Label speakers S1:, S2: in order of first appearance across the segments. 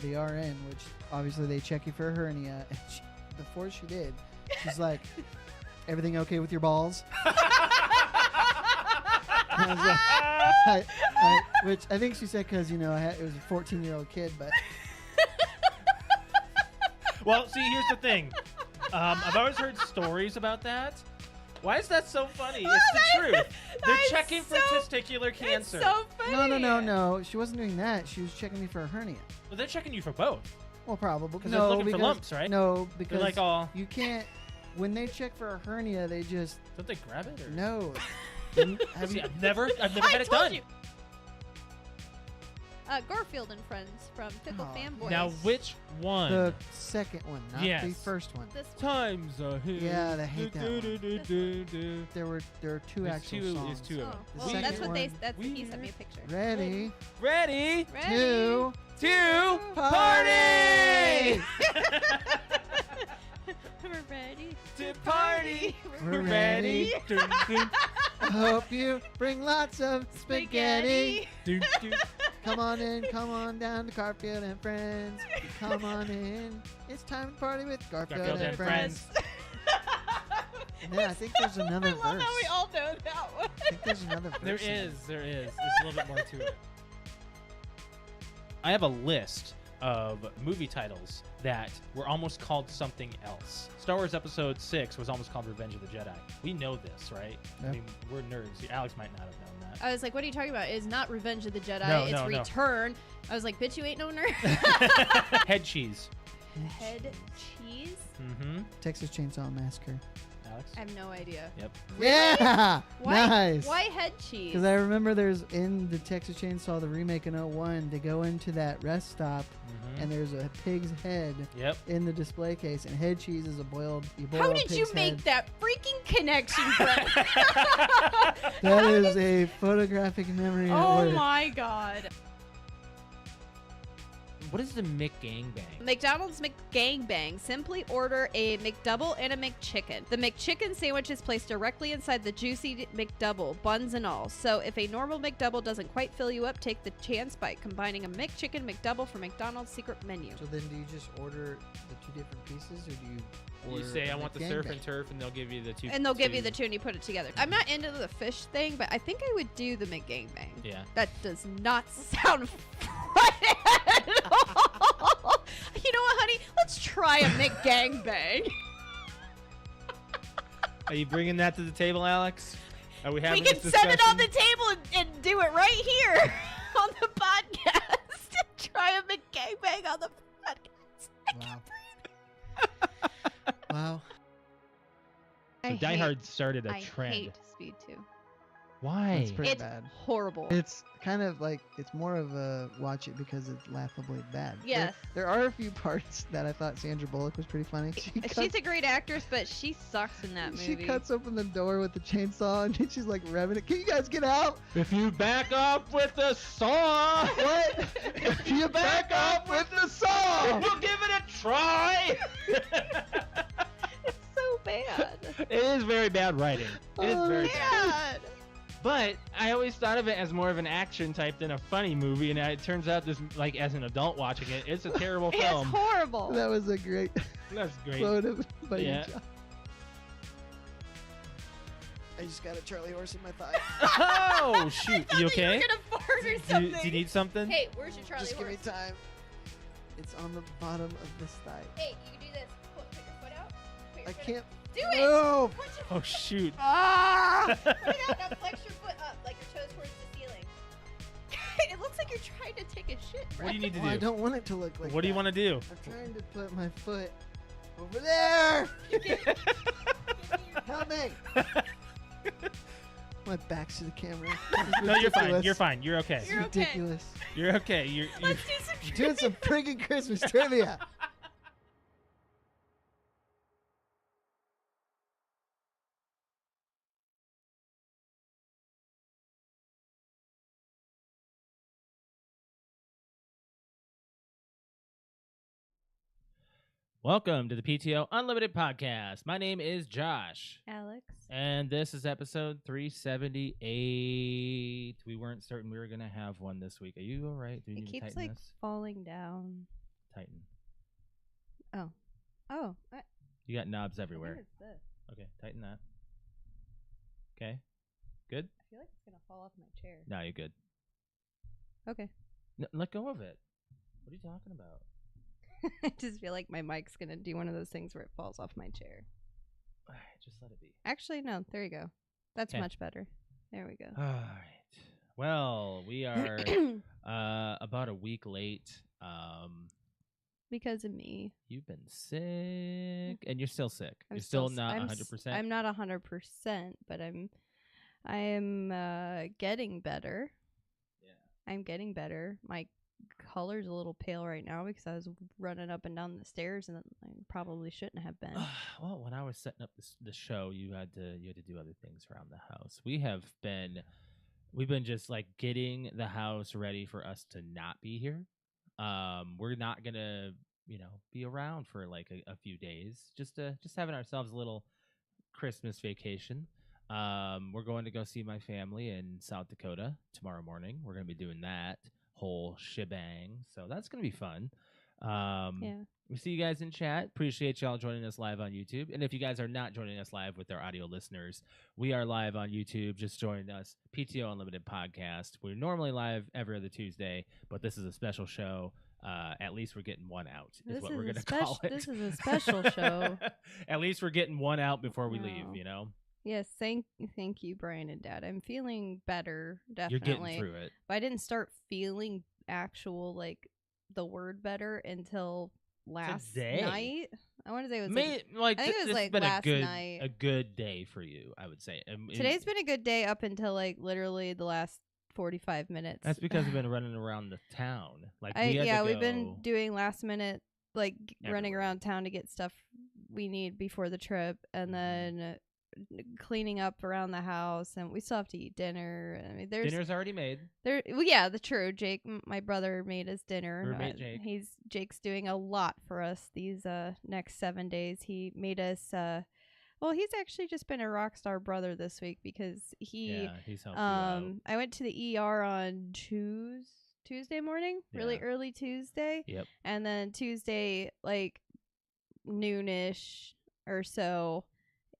S1: the RN, which obviously they check you for a hernia. And before she did, she's like, "Everything okay with your balls?" I was like, which I think she said because it was a 14-year-old kid, but
S2: Well, see, here's the thing. I've always heard stories about that. Why is that so funny? It's the truth. They're checking for testicular cancer.
S3: It's so funny.
S1: No. She wasn't doing that. She was checking me for a hernia.
S2: Well, they're checking you for both.
S1: Well, probably.
S2: Because they're looking for lumps, right?
S1: No, because
S2: They're like all...
S1: you can't. When they check for a hernia, they just
S2: Don't they grab it? Or...
S1: no.
S2: See, I've never had it done.
S3: You. Garfield and Friends from Pickle Fanboys.
S2: Now, which one?
S1: The second one, not the first one.
S3: This one.
S2: Times a hit.
S1: Yeah, they hate that one.
S3: one.
S1: There were two actual songs.
S2: It's two of them.
S3: Well,
S1: second
S3: that's what
S1: one,
S3: he sent me a picture.
S1: Ready?
S2: Ready?
S1: Two.
S2: To
S1: party!
S3: We're ready
S2: to party.
S1: We're ready.
S2: Dun, dun,
S1: I hope you bring lots of spaghetti.
S2: dun, dun.
S1: Come on down to Garfield and Friends. Come on in. It's time to party with Garfield and Friends. And then I think there's another verse.
S3: I love how we all know that one.
S1: I think there's another verse.
S2: There is. There's a little bit more to it. I have a list of movie titles that were almost called something else. Star Wars Episode 6 was almost called Revenge of the Jedi. We know this, right?
S1: Yep.
S2: I mean, we're nerds. Alex might not have known that.
S3: I was like, what are you talking about? It's not Revenge of the Jedi.
S2: No,
S3: it's
S2: no.
S3: Return. I was like, bitch, you ain't no nerd.
S2: Head cheese.
S3: Head cheese?
S2: Mm-hmm.
S1: Texas Chainsaw Massacre.
S2: Alex?
S3: I have no idea.
S2: Yep.
S1: Yeah!
S3: Why,
S1: Nice.
S3: Why head cheese?
S1: Because I remember there's in the Texas Chainsaw, the remake in '01, they go into that rest stop and there's a pig's head in the display case, and head cheese is you boil
S3: How
S1: a
S3: did you
S1: pig's
S3: make
S1: head.
S3: that freaking connection, Brett?
S1: That is a photographic memory.
S3: Oh my god.
S2: What is the McGangbang?
S3: McDonald's McGangbang. Simply order a McDouble and a McChicken. The McChicken sandwich is placed directly inside the juicy McDouble, buns and all. So if a normal McDouble doesn't quite fill you up, take the chance by combining a McChicken McDouble from McDonald's secret menu.
S1: So then do you just order the two different pieces, or do you order
S2: You say, I want the surf
S1: McGangbang?
S2: and turf, and they'll give you the two.
S3: And they'll give you the two and you put it together. I'm not into the fish thing, but I think I would do the McGangbang.
S2: Yeah.
S3: That does not sound right at all. You know what, honey? Let's try a McGangbang.
S2: Are you bringing that to the table, Alex? Are we having
S3: We can
S2: this
S3: set it on the
S2: discussion?
S3: table and do it right here on the podcast. Try a McGangbang on the podcast.
S1: Wow. Wow.
S2: So Die Hard started a
S3: I
S2: trend.
S3: hate Speed 2.
S2: Why?
S1: It's pretty
S3: It's
S1: bad.
S3: horrible.
S1: It's kind of like, it's more of a watch it because it's laughably bad.
S3: Yes.
S1: There are a few parts that I thought Sandra Bullock was pretty funny.
S3: She's a great actress, but she sucks in that movie.
S1: She cuts open the door with the chainsaw and she's like revving it. Can you guys get out?
S2: If you back up with the saw,
S1: What?
S2: if you back up with the saw, we'll give it a try.
S3: It's so bad.
S2: It is very bad writing. It is very bad.
S3: Bad.
S2: But I always thought of it as more of an action type than a funny movie, and it turns out this, like, as an adult watching it, it's a terrible
S3: It's
S2: film.
S3: horrible.
S1: That was a great
S2: That's great.
S1: quote by
S2: Yeah.
S1: you, John. I just got a Charlie horse in my thigh.
S2: Oh shoot!
S3: I
S2: You
S3: thought you
S2: okay?
S3: were gonna fart or
S2: Do
S3: something.
S2: do you need something?
S3: Hey, where's your Charlie
S1: Just give me
S3: horse?
S1: time. It's on the bottom of this thigh.
S3: Hey, you can do this. Put your foot out. Put your
S1: I
S3: foot
S1: can't
S3: out. Do it.
S1: move.
S3: Put your
S2: Oh shoot!
S3: Ah! Put it out. Now flex your foot up, like your toes towards the ceiling. It looks like you're trying to take a shit.
S2: What do you need to
S1: Well, I
S2: do?
S1: don't want it to look like
S2: What do you
S1: that.
S2: want to do?
S1: I'm trying to put my foot over there. Help me. My back's to the camera.
S2: No, you're fine.
S1: Ridiculous.
S2: You're fine. You're okay.
S1: It's
S3: You're okay.
S1: ridiculous.
S2: You're okay. You're
S3: Let's do some
S1: You're doing some friggin' Christmas trivia.
S2: Welcome to the PTO Unlimited podcast. My name is Josh.
S3: Alex.
S2: And this is episode 378. We weren't certain we were going to have one this week. Are you all right? Do you
S3: It
S2: need to
S3: keeps
S2: tighten
S3: like
S2: this?
S3: falling down.
S2: Tighten.
S3: Oh.
S2: You got knobs everywhere.
S3: What is this?
S2: Okay, tighten that. Okay. Good?
S3: I feel like it's going to fall off my chair.
S2: No, you're good.
S3: Okay.
S2: Let go of it. What are you talking about?
S3: I just feel like my mic's going to do one of those things where it falls off my chair.
S2: All right, just let it be.
S3: Actually, no. There you go. That's
S2: 'Kay.
S3: much better. There we go.
S2: All right. Well, we are about a week late.
S3: Because of me.
S2: You've been sick, and you're still sick.
S3: I'm
S2: You're still
S3: s-
S2: not
S3: I'm
S2: 100%.
S3: I'm not 100%, but I am getting better.
S2: Yeah.
S3: I'm getting better. My color's a little pale right now because I was running up and down the stairs, and I probably shouldn't have been.
S2: Well, when I was setting up the show, you had to do other things around the house. We've been just like getting the house ready for us to not be here. We're not gonna, be around for like a few days, just having ourselves a little Christmas vacation. We're going to go see my family in South Dakota tomorrow morning. We're gonna be doing that whole shebang, so that's gonna be fun.
S3: Yeah.
S2: We see you guys in chat. Appreciate y'all joining us live on YouTube. And if you guys are not joining us live with our audio listeners, we are live on YouTube. Just join us, PTO Unlimited podcast. We're normally live every other Tuesday, but this is a special show. At least we're getting one out, is what we're going to call it.
S3: This is a special show.
S2: At least we're getting one out before we
S3: No.
S2: leave,
S3: Yes, thank you, Brian and Dad. I'm feeling better,
S2: You're
S3: definitely.
S2: getting through it.
S3: But I didn't start feeling actual, like, the word better until last
S2: Today.
S3: night. I want to say it was
S2: I
S3: think it was,
S2: this
S3: like,
S2: has been
S3: last
S2: a
S3: night.
S2: good day for you, I would say.
S3: today's been a good day up until, like, literally the last 45 minutes.
S2: That's because we've been running around the town. Like
S3: we've been doing last minute, like, running
S2: everywhere.
S3: around town to get stuff we need before the trip, and then cleaning up around the house, and we still have to eat dinner. I mean,
S2: Dinner's already made.
S3: True. Jake, my brother, made us dinner.
S2: Roommate Jake.
S3: Jake's doing a lot for us these next 7 days. He made us. He's actually just been a rock star brother this week because he's helped you out. I went to the ER on Tuesday morning, really early Tuesday.
S2: Yep.
S3: And then Tuesday, like noonish or so,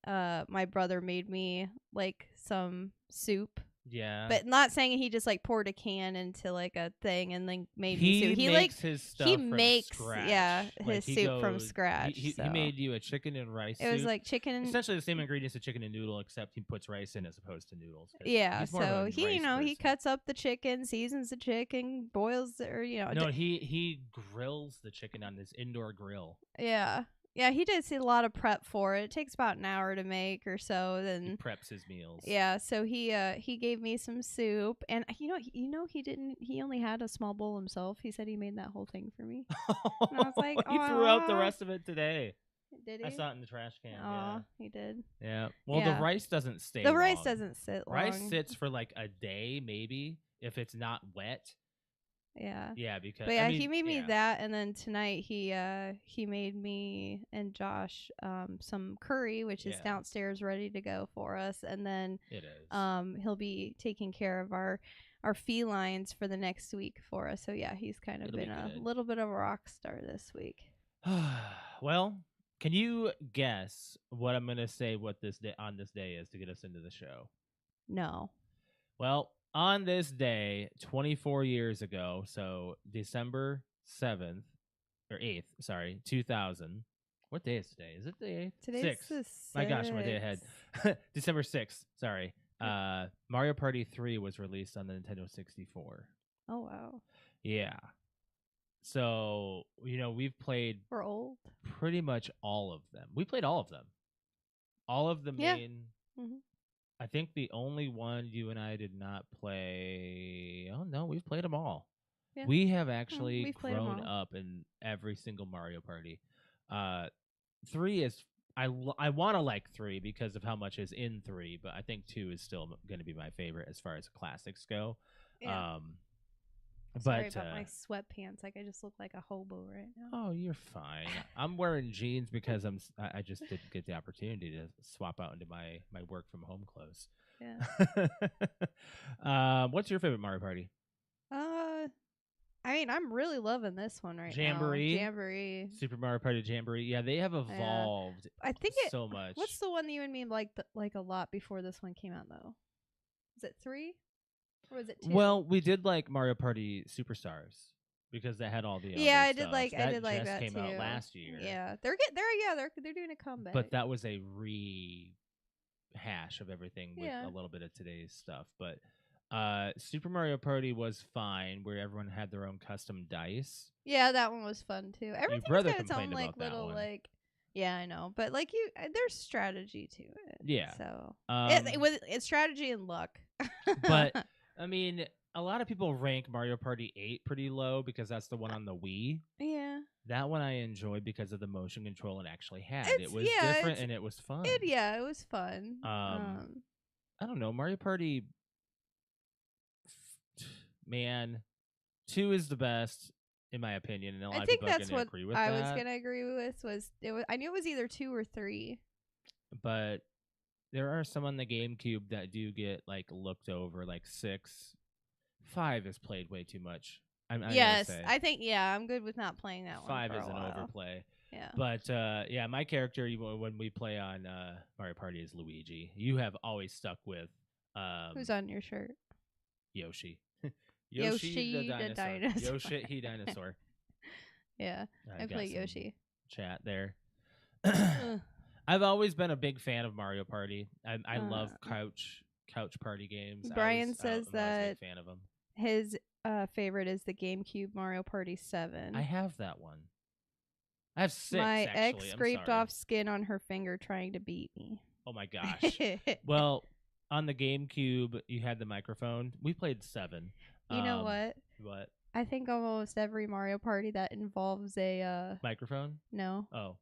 S3: my brother made me like some soup.
S2: Yeah.
S3: But not saying he just like poured a can into like a thing and then made me soup.
S2: He makes his stuff from scratch.
S3: His soup from scratch.
S2: He made you a chicken and rice soup.
S3: It was like chicken,
S2: essentially the same ingredients as chicken and noodle, except he puts rice in as opposed to noodles.
S3: Yeah,
S2: he's more of
S3: so
S2: a
S3: he,
S2: rice
S3: he
S2: person.
S3: cuts up the chicken, seasons the chicken, boils or
S2: No, he grills the chicken on this indoor grill.
S3: Yeah, he does a lot of prep for it. It takes about an hour to make or so. Then
S2: He preps his meals.
S3: yeah, so he gave me some soup, and he only had a small bowl himself. He said he made that whole thing for me. And I was like,
S2: he threw out the
S3: "Aw."
S2: rest of it today.
S3: Did he?
S2: I saw it in the trash can.
S3: Aw, he did.
S2: Yeah. Well,
S3: Yeah.
S2: the rice doesn't stay.
S3: The rice
S2: long.
S3: doesn't sit long.
S2: Rice sits for like a day, maybe, if it's not wet.
S3: Yeah.
S2: Yeah, because
S3: But yeah, he made me that, and then tonight he made me and Josh some curry, which is downstairs ready to go for us, and then
S2: it is.
S3: he'll be taking care of our felines for the next week for us. So yeah, he's kind of
S2: It'll
S3: been
S2: be
S3: a
S2: good.
S3: little bit of a rock star this week.
S2: Well, can you guess what I'm gonna say? What this day is to get us into the show?
S3: No.
S2: Well, on this day, 24 years ago, so December 7th or 8th, sorry, 2000. What day is today? Is it the 8th?
S3: Today's
S2: 6th.
S3: the
S2: My gosh, I'm a day ahead. December 6th, sorry. Mario Party 3 was released on the Nintendo 64.
S3: Oh wow.
S2: Yeah. So, we've played
S3: We're old.
S2: pretty much all of them. We played all of them. All of the
S3: Yeah.
S2: main.
S3: Mhm.
S2: I think the only one you and I did not play. Oh no, we've played them all.
S3: Yeah.
S2: We have actually
S3: we've played 'em
S2: grown
S3: all.
S2: up in every single Mario Party. 3 is I want to like 3 because of how much is in 3, but I think 2 is still going to be my favorite as far as classics go.
S3: Yeah. Sorry
S2: But
S3: about my sweatpants. Like I just look like a hobo right now.
S2: oh, you're fine. I'm wearing jeans because I just didn't get the opportunity to swap out into my work from home clothes.
S3: Yeah.
S2: What's your favorite Mario Party?
S3: I mean, I'm really loving this one right
S2: Jamboree?
S3: now. Jamboree.
S2: Super Mario Party Jamboree. Yeah, they have evolved
S3: I think
S2: so much.
S3: What's the one that you and me liked like a lot before this one came out though? Was it 3? Or was it 2?
S2: Well, we did like Mario Party Superstars because they had all the other
S3: I
S2: stuff.
S3: did like
S2: just
S3: that
S2: came
S3: too.
S2: out last year.
S3: Yeah, they're doing a comeback.
S2: But that was a rehash of everything with
S3: Yeah.
S2: a little bit of today's stuff. But Super Mario Party was fine, where everyone had their own custom dice.
S3: Yeah, that one was fun too. Everything's
S2: brother
S3: got its own
S2: complained
S3: like
S2: about that
S3: little
S2: one.
S3: like. Yeah, I know, but like there's strategy to it.
S2: Yeah.
S3: So it's strategy and luck.
S2: But I mean, a lot of people rank Mario Party 8 pretty low because that's the one on the Wii.
S3: Yeah.
S2: That one I enjoyed because of the motion control it actually had.
S3: It's-
S2: It was
S3: yeah,
S2: different and it was fun.
S3: It was fun.
S2: I don't know. Mario Party, man, 2 is the best in my opinion, and a lot
S3: I
S2: of
S3: think
S2: people are
S3: that's
S2: going to
S3: what
S2: agree with
S3: I
S2: that.
S3: was gonna agree with. I knew it was either 2 or 3.
S2: But there are some on the GameCube that do get like looked over, like 6. 5 is played way too much. I'm
S3: Yes,
S2: gonna say.
S3: I think I'm good with not playing that
S2: 5
S3: one.
S2: is an overplay.
S3: Yeah.
S2: But yeah, my character when we play on Mario Party is Luigi. You have always stuck with
S3: Who's on your shirt?
S2: Yoshi.
S3: Yoshi the dinosaur.
S2: Yoshi dinosaur.
S3: Yeah, I
S2: got
S3: play
S2: some
S3: Yoshi.
S2: Chat there. I've always been a big fan of Mario Party. I love couch party games.
S3: Brian says
S2: I'm always a
S3: that
S2: big fan of them.
S3: his favorite is the GameCube Mario Party 7.
S2: I have that one. I have 6.
S3: My
S2: actually.
S3: ex
S2: I'm
S3: scraped
S2: sorry.
S3: off skin on her finger trying to beat me.
S2: Oh my gosh. Well, on the GameCube, you had the microphone. We played 7.
S3: You know what?
S2: What?
S3: I think almost every Mario Party that involves a
S2: Microphone?
S3: no,
S2: Oh.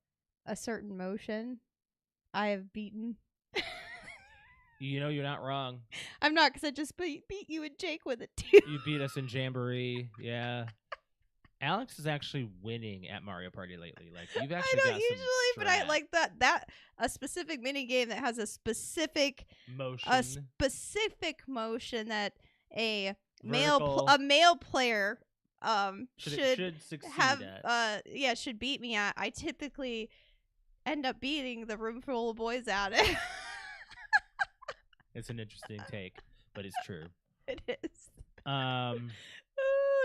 S3: a certain motion, I have beaten.
S2: You know, you're not wrong.
S3: I'm not, because I just beat you and Jake with it too.
S2: You beat us in Jamboree. Yeah. Alex is actually winning at Mario Party lately. Like, you've actually
S3: I don't
S2: got
S3: usually,
S2: some
S3: but I
S2: strat.
S3: like that a specific mini game that has a specific motion that a male player should
S2: succeed
S3: have
S2: at.
S3: should beat me at. I typically end up beating the room full of boys at it.
S2: It's an interesting take, but it's true.
S3: It is.
S2: But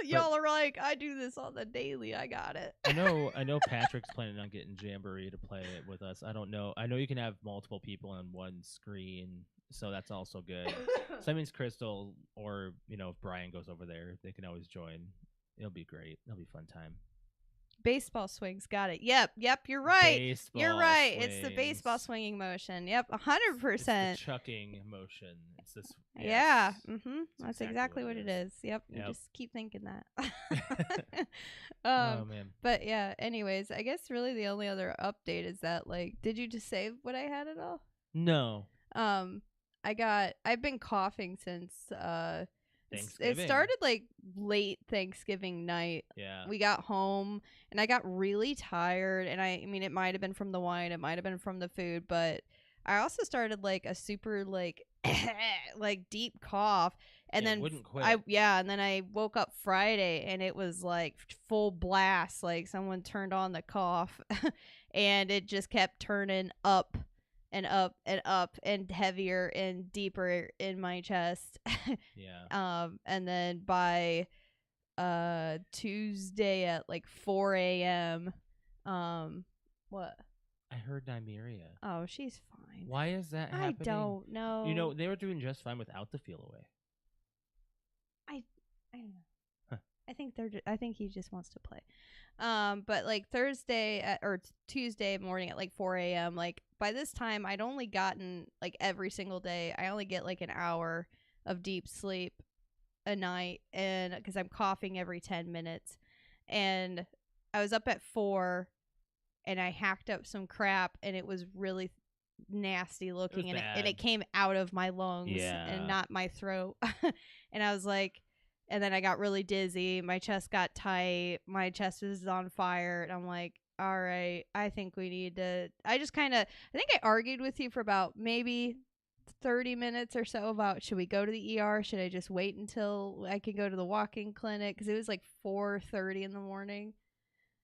S3: Y'all are like, I do this on the daily. I got it.
S2: I know Patrick's planning on getting Jamboree to play it with us. I don't know. I know you can have multiple people on one screen, so that's also good. So that means Crystal or, if Brian goes over there, they can always join. It'll be great. It'll be a fun time.
S3: Baseball swings. Got it. Yep. You're right.
S2: Baseball
S3: You're right.
S2: swings.
S3: It's the baseball swinging motion. Yep. 100%.
S2: It's the chucking motion. It's this.
S3: Yeah.
S2: Yes.
S3: That's exactly what it is. Yep. You
S2: Yep.
S3: just keep thinking that.
S2: Oh man.
S3: But yeah. Anyways, I guess really the only other update is that, like, did you just save what I had at all?
S2: No.
S3: I've been coughing since
S2: Thanksgiving.
S3: It started like late Thanksgiving night.
S2: Yeah.
S3: We got home and I got really tired, and I mean it might have been from the wine, it might have been from the food, but I also started like a super like like deep cough, and then
S2: wouldn't quit.
S3: and then I woke up Friday and it was like full blast, like someone turned on the cough and it just kept turning up and up and up and heavier and deeper in my chest.
S2: Yeah.
S3: And then by Tuesday at like 4 a.m. What?
S2: I heard Nymeria.
S3: Oh, she's fine.
S2: Why is that happening?
S3: I don't know.
S2: They were doing just fine without the feel away.
S3: I don't know. Huh. I think he just wants to play. But like Tuesday morning at like 4 a.m. like by this time I'd only gotten, like, every single day I only get like an hour of deep sleep a night, and because I'm coughing every 10 minutes, and I was up at 4 and I hacked up some crap and it was really nasty looking, and it came out of my lungs and not my throat. And I was like, And then I got really dizzy. My chest got tight. My chest was on fire. And I'm like, all right, I think we need to. I think I argued with you for about maybe 30 minutes or so about should we go to the ER? Should I just wait until I can go to the walk-in clinic? Because it was like 4:30 in the morning.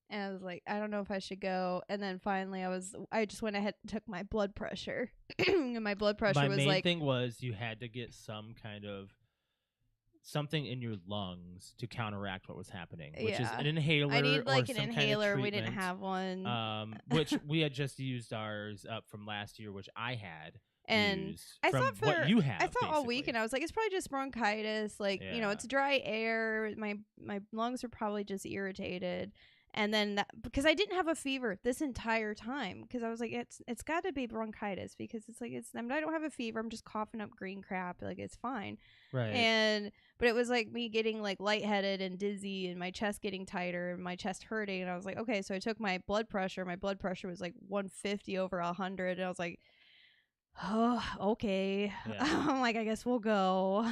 S3: And I was like, I don't know if I should go. And then finally I just went ahead and took my blood pressure. And my blood pressure was like.
S2: My main thing was you had to get some kind of something in your lungs to counteract what was happening, which is an inhaler.
S3: I need like
S2: or
S3: an
S2: some
S3: inhaler.
S2: Kind of
S3: we didn't have one.
S2: Which we had just used ours up from last year, which I had.
S3: And
S2: I thought what you have.
S3: I thought all week, and I was like, it's probably just bronchitis. Like, it's dry air. My lungs are probably just irritated. And then because I didn't have a fever this entire time, because I was like, it's got to be bronchitis, because it's like I don't have a fever. I'm just coughing up green crap. Like, it's fine.
S2: Right.
S3: But it was like me getting like lightheaded and dizzy, and my chest getting tighter, and my chest hurting. And I was like, okay, so I took my blood pressure. My blood pressure was like 150 over 100, and I was like, oh, okay.
S2: Yeah.
S3: I'm like, I guess we'll go.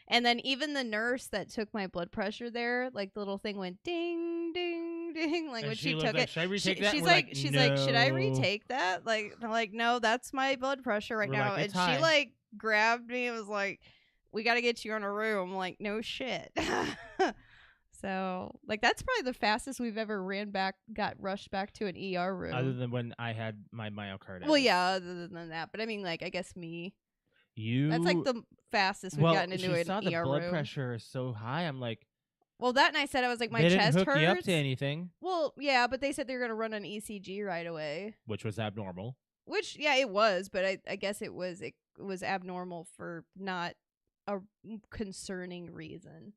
S3: And then even the nurse that took my blood pressure there, like the little thing went ding, ding, ding. Like,
S2: and
S3: when she took
S2: like,
S3: it,
S2: should I retake that?
S3: She's
S2: We're
S3: like, should I
S2: no.
S3: retake that? Like, I'm like, no, that's my blood pressure right
S2: We're
S3: now.
S2: like,
S3: And
S2: it's high.
S3: she like grabbed me and was like, we got to get you in a room. I'm like, no shit. So, like, that's probably the fastest we've ever got rushed back to an ER room.
S2: Other than when I had my myocarditis.
S3: Well, yeah, other than that. But I mean, like, I guess me.
S2: You.
S3: That's like the fastest we've gotten into an
S2: saw the
S3: ER
S2: blood
S3: room.
S2: pressure is so high. I'm like.
S3: Well, that and I said, I was like, my
S2: they
S3: chest
S2: didn't hook
S3: hurts.
S2: you up to anything.
S3: Well, yeah, but they said they were going to run an ECG right away.
S2: Which was abnormal.
S3: Which, yeah, it was. But I guess it was abnormal for not a concerning reason.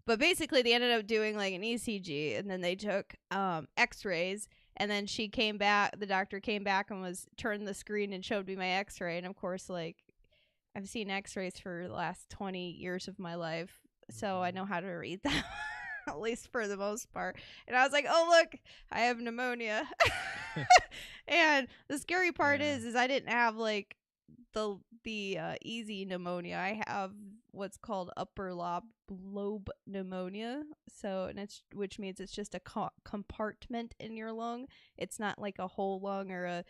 S3: But basically, they ended up doing like an ECG, and then they took X-rays, and then the doctor came back and turned the screen and showed me my X-ray, and of course, like, I've seen X-rays for the last 20 years of my life, so I know how to read them, at least for the most part. And I was like, oh, look, I have pneumonia. And the scary part is I didn't have like the easy pneumonia. I have what's called upper lobe pneumonia, which means it's just a compartment in your lung. It's not like a whole lung or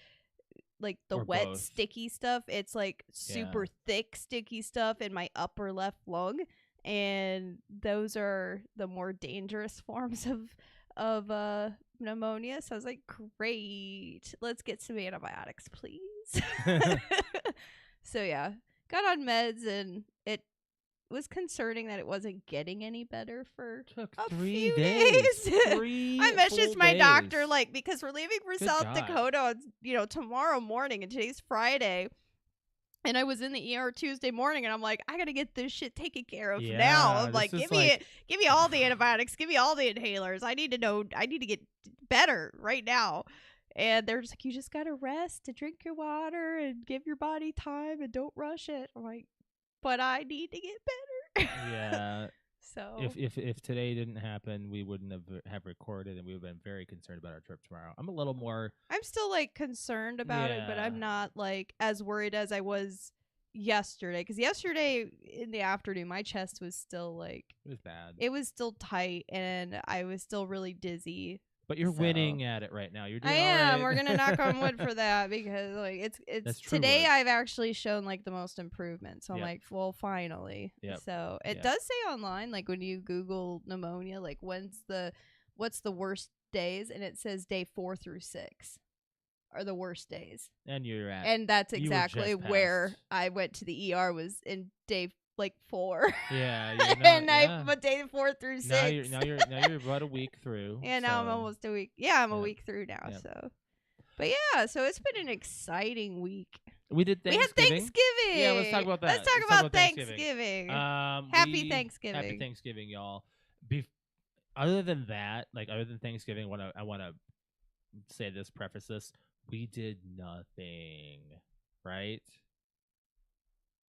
S3: wet
S2: both.
S3: Sticky stuff. It's like super thick sticky stuff in my upper left lung, and those are the more dangerous forms of pneumonia. So I was like, great, let's get some antibiotics, please. So yeah, got on meds, and it was concerning that it wasn't getting any better for
S2: Took
S3: a
S2: 3
S3: few
S2: days.
S3: I messaged my doctor, like, because we're leaving for
S2: Good
S3: South
S2: God.
S3: Dakota, tomorrow morning, and today's Friday. And I was in the ER Tuesday morning, and I'm like, I gotta get this shit taken care of now. I'm like, give me all the antibiotics, give me all the inhalers. I need to get better right now. And they're just like, you just gotta rest and drink your water and give your body time and don't rush it. I'm like, but I need to get better.
S2: Yeah.
S3: So
S2: if today didn't happen, we wouldn't have recorded, and we would have been very concerned about our trip tomorrow. I'm a little more.
S3: I'm still like concerned about it, but I'm not like as worried as I was yesterday. Because yesterday in the afternoon, my chest was still like,
S2: it was bad.
S3: It was still tight, and I was still really dizzy.
S2: But you're winning at it right now. You're doing
S3: I am.
S2: all right.
S3: We're gonna knock on wood for that, because like it's today I've actually shown like the most improvement. So I'm like, well, finally. So it does say online, like when you Google pneumonia, like what's the worst days, and it says day 4 through 6 are the worst days.
S2: And
S3: that's exactly where I went to the ER, was in day like 4.
S2: Yeah,
S3: but day 4 through 6.
S2: Now you're about a week through.
S3: And now I'm almost a week. Yeah, I'm a week through now.
S2: Yep.
S3: So, but yeah, so it's been an exciting week.
S2: We had Thanksgiving. Yeah, let's talk about that.
S3: Let's talk about Thanksgiving. Happy Thanksgiving.
S2: Happy Thanksgiving, y'all. Other than that, like other than Thanksgiving, I want to say this, preface this: we did nothing, right?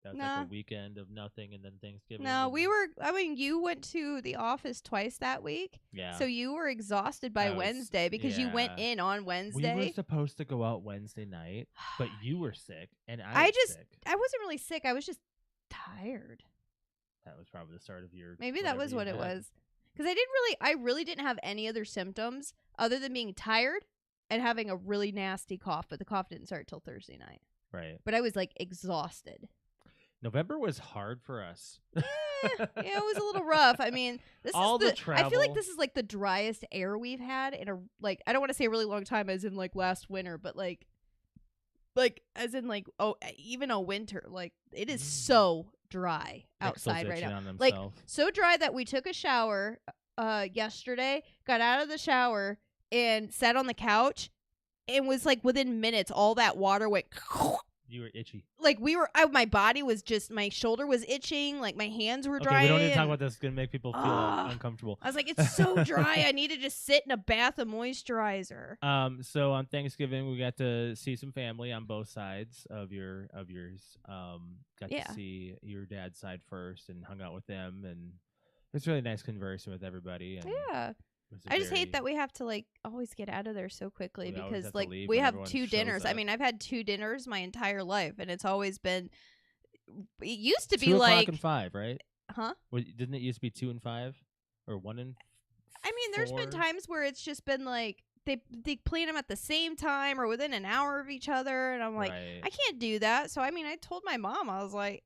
S2: That was like a weekend of nothing, and then Thanksgiving.
S3: No, you went to the office twice that week. Yeah. So you were exhausted by Wednesday, because you went in on Wednesday.
S2: We were supposed to go out Wednesday night, but you were sick, and I was sick.
S3: I wasn't really sick. I was just tired.
S2: That was probably the start of your.
S3: Maybe that
S2: whatever
S3: was
S2: you
S3: what it
S2: had.
S3: was. Because I really didn't have any other symptoms other than being tired and having a really nasty cough. But the cough didn't start till Thursday night.
S2: Right.
S3: But I was like exhausted.
S2: November was hard for us.
S3: Yeah, it was a little rough. I mean, this
S2: All
S3: is
S2: the travel.
S3: I feel like this is like the driest air we've had in a I don't want to say a really long time, as in like last winter, but like as in like even a winter. Like it is so dry outside right now. Like so dry that we took a shower yesterday, got out of the shower and sat on the couch, and was like within minutes all that water went.
S2: You were itchy.
S3: Like my body was just, my shoulder was itching, like my hands were dry.
S2: We don't need to talk about this. It's gonna make people feel uncomfortable.
S3: I was like, it's so dry. I need to just sit in a bath of moisturizer.
S2: So on Thanksgiving we got to see some family on both sides of yours. Got to see your dad's side first and hung out with them, and it's really nice conversing with everybody. And
S3: yeah. I just hate that we have to like always get out of there so quickly because like we have 2 dinners. I mean, I've had 2 dinners my entire life, and it's always been. It used to be
S2: 2
S3: like
S2: 2:00 and 5, right?
S3: Huh?
S2: Didn't it used to be 2 and 5, or 1 and?
S3: I mean, there's been times where it's just been like they plan them at the same time or within an hour of each other, and I'm like, I can't do that. So I mean, I told my mom, I was like,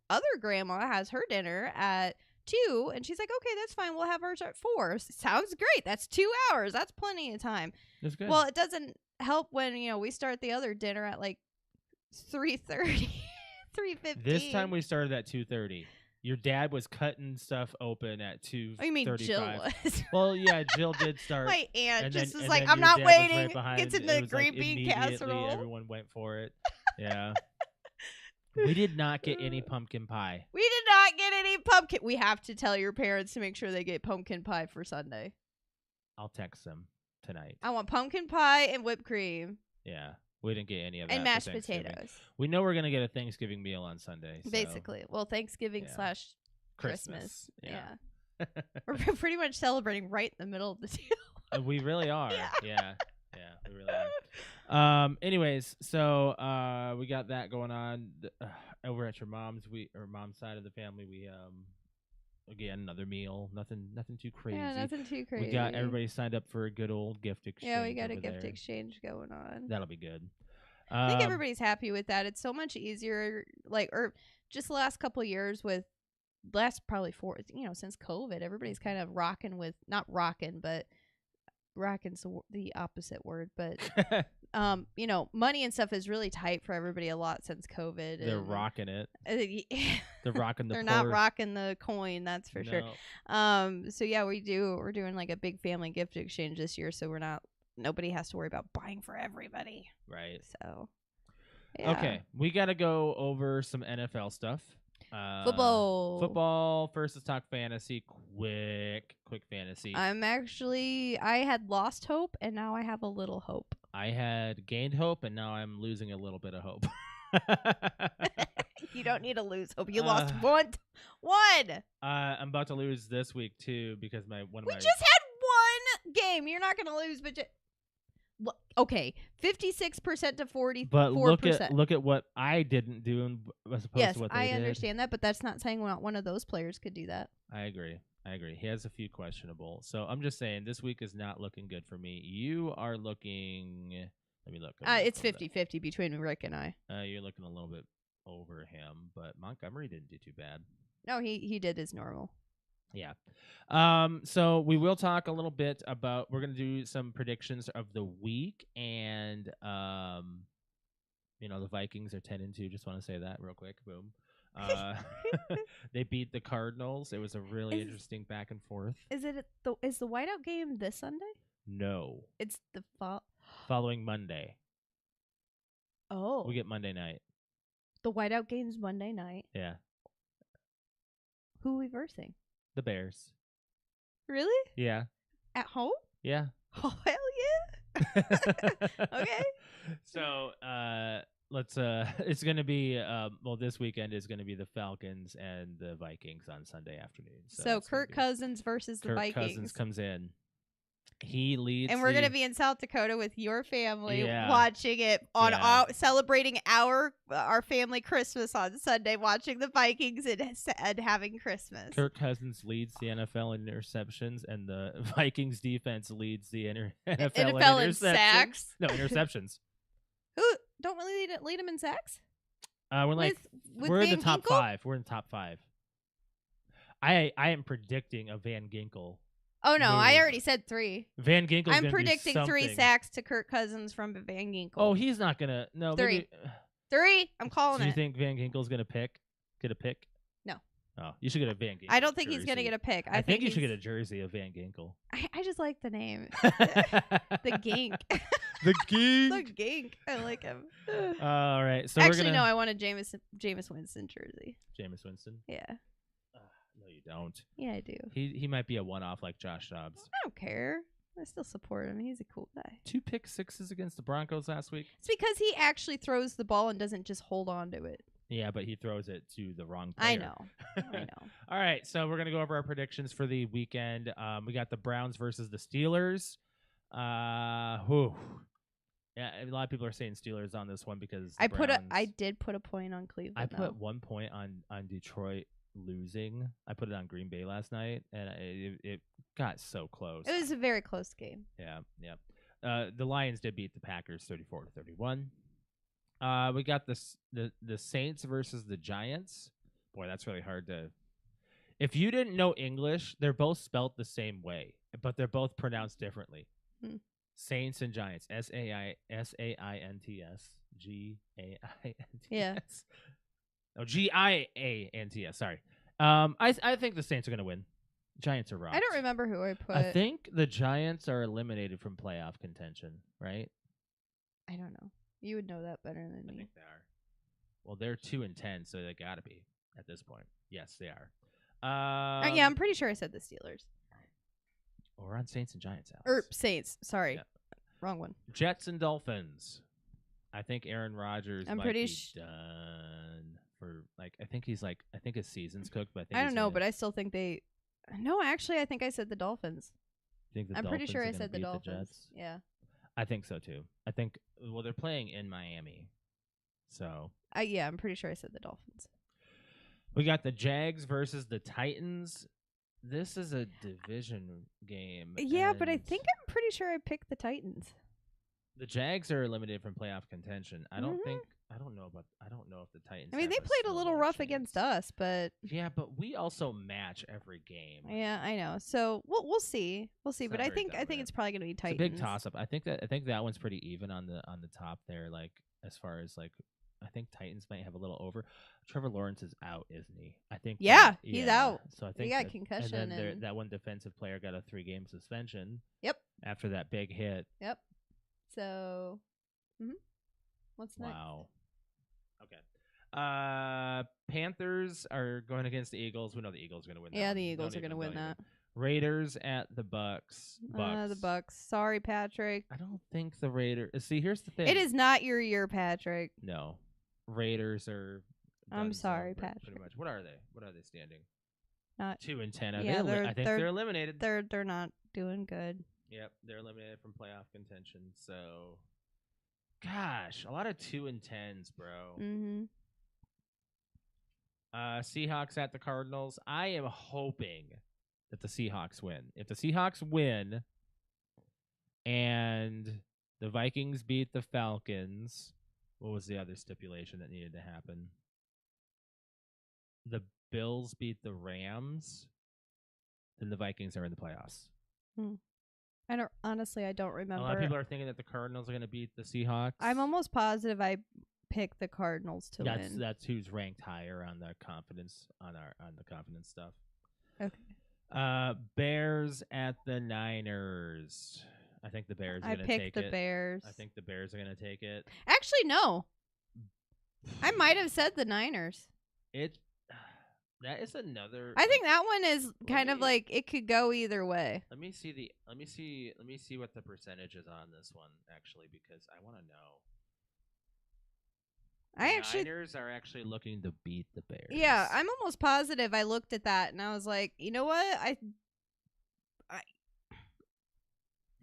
S3: other grandma has her dinner at 2, and she's like, okay, that's fine, we'll have ours at 4. Sounds great. That's 2 hours. That's plenty of time.
S2: That's good.
S3: Well, it doesn't help when we start the other dinner at like 3:30 3:15.
S2: This time we started at 2:30. Your dad was cutting stuff open at 2:35.
S3: You mean Jill was?
S2: Well, yeah, Jill did start.
S3: My aunt just was like,
S2: then
S3: I'm
S2: your
S3: not
S2: dad was
S3: waiting.
S2: right
S3: Gets in
S2: it
S3: the
S2: was
S3: green
S2: like
S3: bean
S2: immediately
S3: casserole.
S2: Everyone went for it. Yeah. We did not get any pumpkin pie.
S3: We did not get any pumpkin. We have to tell your parents to make sure they get pumpkin pie for Sunday.
S2: I'll text them tonight.
S3: I want pumpkin pie and whipped cream.
S2: Yeah. We didn't get any of that.
S3: And mashed potatoes.
S2: We know we're going to get a Thanksgiving meal on Sunday. So.
S3: Basically. Well, Thanksgiving / Christmas.
S2: Yeah.
S3: We're pretty much celebrating right in the middle of the deal.
S2: We really are. Yeah. We really are. Anyways, so we got that going on over at your mom's side of the family. We again another meal, nothing too crazy.
S3: Yeah, nothing too crazy.
S2: We got everybody signed up for a good old gift exchange.
S3: Yeah, we got a gift exchange going on.
S2: That'll be good.
S3: I think everybody's happy with that. It's so much easier, or just the last couple of years probably 4, since COVID, everybody's kind of not rocking, but rocking's the opposite word, but money and stuff is really tight for everybody a lot since COVID.
S2: They're rocking it. They're rocking the.
S3: They're not rocking the coin, that's for sure. So yeah, we're doing like a big family gift exchange this year, so nobody has to worry about buying for everybody.
S2: Right.
S3: So. Yeah.
S2: Okay, we got to go over some NFL stuff.
S3: Football.
S2: First, let's talk fantasy. Quick fantasy.
S3: I had lost hope, and now I have a little hope.
S2: I had gained hope, and now I'm losing a little bit of hope.
S3: You don't need to lose hope. You lost one.
S2: I'm about to lose this week too because we
S3: just had one game. You're not going to lose, but okay, 56% to 44%.
S2: But look at what I didn't do as opposed to what they did.
S3: Yes, I understand that, but that's not saying not one of those players could do that.
S2: I agree. He has a few questionable. So I'm just saying this week is not looking good for me. You are looking. Let me look.
S3: It's 50-50 between Rick and I.
S2: You're looking a little bit over him, but Montgomery didn't do too bad.
S3: No, he did his normal.
S2: Yeah. So we will talk a little bit about, we're going to do some predictions of the week, and the Vikings are 10-2. Just want to say that real quick. Boom. They beat the Cardinals. It was a really interesting back and forth.
S3: Is the whiteout game this Sunday?
S2: No.
S3: It's the
S2: following Monday.
S3: Oh.
S2: We get Monday night.
S3: The whiteout game's Monday night.
S2: Yeah.
S3: Who are we versing?
S2: The Bears.
S3: Really?
S2: Yeah.
S3: At home?
S2: Yeah.
S3: Oh, hell yeah. Okay.
S2: So, it's going to be, this weekend is going to be the Falcons and the Vikings on Sunday afternoon.
S3: So Kirk Cousins versus the Vikings.
S2: Kirk Cousins comes in. He leads,
S3: and we're gonna be in South Dakota with your family,
S2: Yeah.
S3: watching it on
S2: Yeah.
S3: celebrating our family Christmas on Sunday, watching the Vikings and having Christmas.
S2: Kirk Cousins leads the NFL in interceptions, and the Vikings defense leads the NFL in
S3: NFL in
S2: interceptions.
S3: sacks.
S2: No, interceptions.
S3: Who don't really lead him in sacks?
S2: We're like
S3: with
S2: we're in the
S3: Van
S2: top
S3: Ginkel?
S2: 5. We're in the top 5. I am predicting a Van Ginkel.
S3: Oh no, I
S2: move.
S3: already said 3.
S2: Van Ginkel's
S3: I'm
S2: gonna
S3: predicting
S2: do
S3: 3
S2: something.
S3: sacks to Kirk Cousins from Van Ginkel.
S2: Oh, he's not gonna. No,
S3: 3.
S2: maybe,
S3: 3. I'm calling
S2: do you
S3: it.
S2: think Van Ginkel's gonna get a pick?
S3: No.
S2: Oh, you should get a Van Ginkel.
S3: I don't think he's gonna
S2: jersey.
S3: get a pick.
S2: I think you should
S3: he's-
S2: get a jersey of Van Ginkel.
S3: I just like the name,
S2: the
S3: the Gink.
S2: Gink.
S3: The Gink. I like him.
S2: All right, so
S3: Actually,
S2: we're gonna
S3: no. I want a Jameis Winston jersey.
S2: Jameis Winston.
S3: Yeah.
S2: No, you don't.
S3: Yeah, I do.
S2: He might be a one-off like Josh Dobbs.
S3: I don't care. I still support him. He's a cool guy.
S2: 2 pick sixes against the Broncos last week.
S3: It's because he actually throws the ball and doesn't just hold on to it.
S2: Yeah, but he throws it to the wrong player.
S3: I know. I know.
S2: All right, so we're gonna go over our predictions for the weekend. We got the Browns versus the Steelers. Yeah, a lot of people are saying Steelers on this one because the Browns,
S3: I did put a point on Cleveland.
S2: I
S3: though.
S2: put 1 point on Detroit losing. I put it on Green Bay last night, and it got so close.
S3: It was a very close game.
S2: Yeah. The Lions did beat the Packers 34-31. We got the Saints versus the Giants. Boy, that's really hard to. If you didn't know English, they're both spelt the same way, but they're both pronounced differently. Saints and Giants. Saints. Giants.
S3: Yeah.
S2: Oh, Giants. Sorry. I think the Saints are gonna win. Giants are rocked.
S3: I don't remember who I put.
S2: I think the Giants are eliminated from playoff contention, right?
S3: I don't know. You would know that better than
S2: I
S3: me.
S2: think they are. Well, they're 2-10, so they gotta be at this point. Yes, they are.
S3: Yeah, I'm pretty sure I said the Steelers.
S2: We're on Saints and Giants, Alex.
S3: Or Saints. Sorry.
S2: Yeah.
S3: Wrong one.
S2: Jets and Dolphins. I think Aaron Rodgers
S3: I'm
S2: might
S3: pretty
S2: be done for I think his season's cooked, but
S3: I don't know, but I still think they. No, actually, I think I said the Dolphins.
S2: I'm
S3: pretty sure I said the Dolphins. Yeah.
S2: I think so too. I think they're playing in Miami, so
S3: Yeah, I'm pretty sure I said the Dolphins.
S2: we got the Jags versus the Titans. This is a division game.
S3: Yeah, but I
S2: and
S3: think I'm pretty sure I picked the Titans.
S2: the Jags are eliminated from playoff contention. I don't
S3: Mhm.
S2: know if the Titans.
S3: I mean,
S2: have
S3: they played a little
S2: snowball
S3: rough
S2: chance.
S3: against us, but
S2: Yeah, but we also match every game.
S3: yeah, I know. So we'll see. We'll see.
S2: It's
S3: But
S2: not
S3: I
S2: very
S3: think
S2: dominant.
S3: it's probably gonna be
S2: It's
S3: Titans.
S2: a big toss up. I think that one's pretty even on the top there. Like as far as I think Titans might have a little over. Trevor Lawrence is out, isn't he? I think.
S3: Yeah, he's out.
S2: So I
S3: He
S2: think
S3: got
S2: that-
S3: concussion
S2: And then
S3: and-
S2: that one defensive player got a 3-game suspension.
S3: Yep.
S2: After that big hit.
S3: Yep. So, what's next?
S2: Wow. Okay. Panthers are going against the Eagles. We know the Eagles are going to win.
S3: Yeah,
S2: that
S3: the
S2: one.
S3: Eagles
S2: Don't
S3: are gonna
S2: even-
S3: win
S2: don't even-
S3: that.
S2: Raiders at the Bucks.
S3: The Bucks. Sorry, Patrick.
S2: I don't think the Raiders. See, here's the thing.
S3: It is not your year, Patrick.
S2: No, Raiders are.
S3: I'm
S2: done
S3: sorry,
S2: for, Pretty
S3: Patrick.
S2: much. What are they? What are they standing?
S3: Not.
S2: 2-10.
S3: Yeah,
S2: I think they're eliminated.
S3: They're not doing good.
S2: Yep, they're eliminated from playoff contention. So, gosh, a lot of 2-10s, bro.
S3: Mm-hmm.
S2: Seahawks at the Cardinals. I am hoping that the Seahawks win. If the Seahawks win and the Vikings beat the Falcons, what was the other stipulation that needed to happen? The Bills beat the Rams, then the Vikings are in the playoffs.
S3: I don't remember.
S2: A lot of people are thinking that the Cardinals are going to beat the Seahawks.
S3: I'm almost positive I picked the Cardinals to win.
S2: That's who's ranked higher on the confidence on the confidence stuff.
S3: Okay.
S2: Bears at the Niners. I think the Bears are
S3: I
S2: going to take
S3: picked the
S2: it.
S3: Bears.
S2: I think the Bears are going to take it.
S3: Actually, no. I might have said the Niners.
S2: That is another.
S3: I think that one is kind of
S2: me-
S3: like it could go either way.
S2: Let me see what the percentage is on this one actually, because I want to know. The Niners are actually looking to beat the Bears.
S3: Yeah, I'm almost positive I looked at that and I was like, you know what?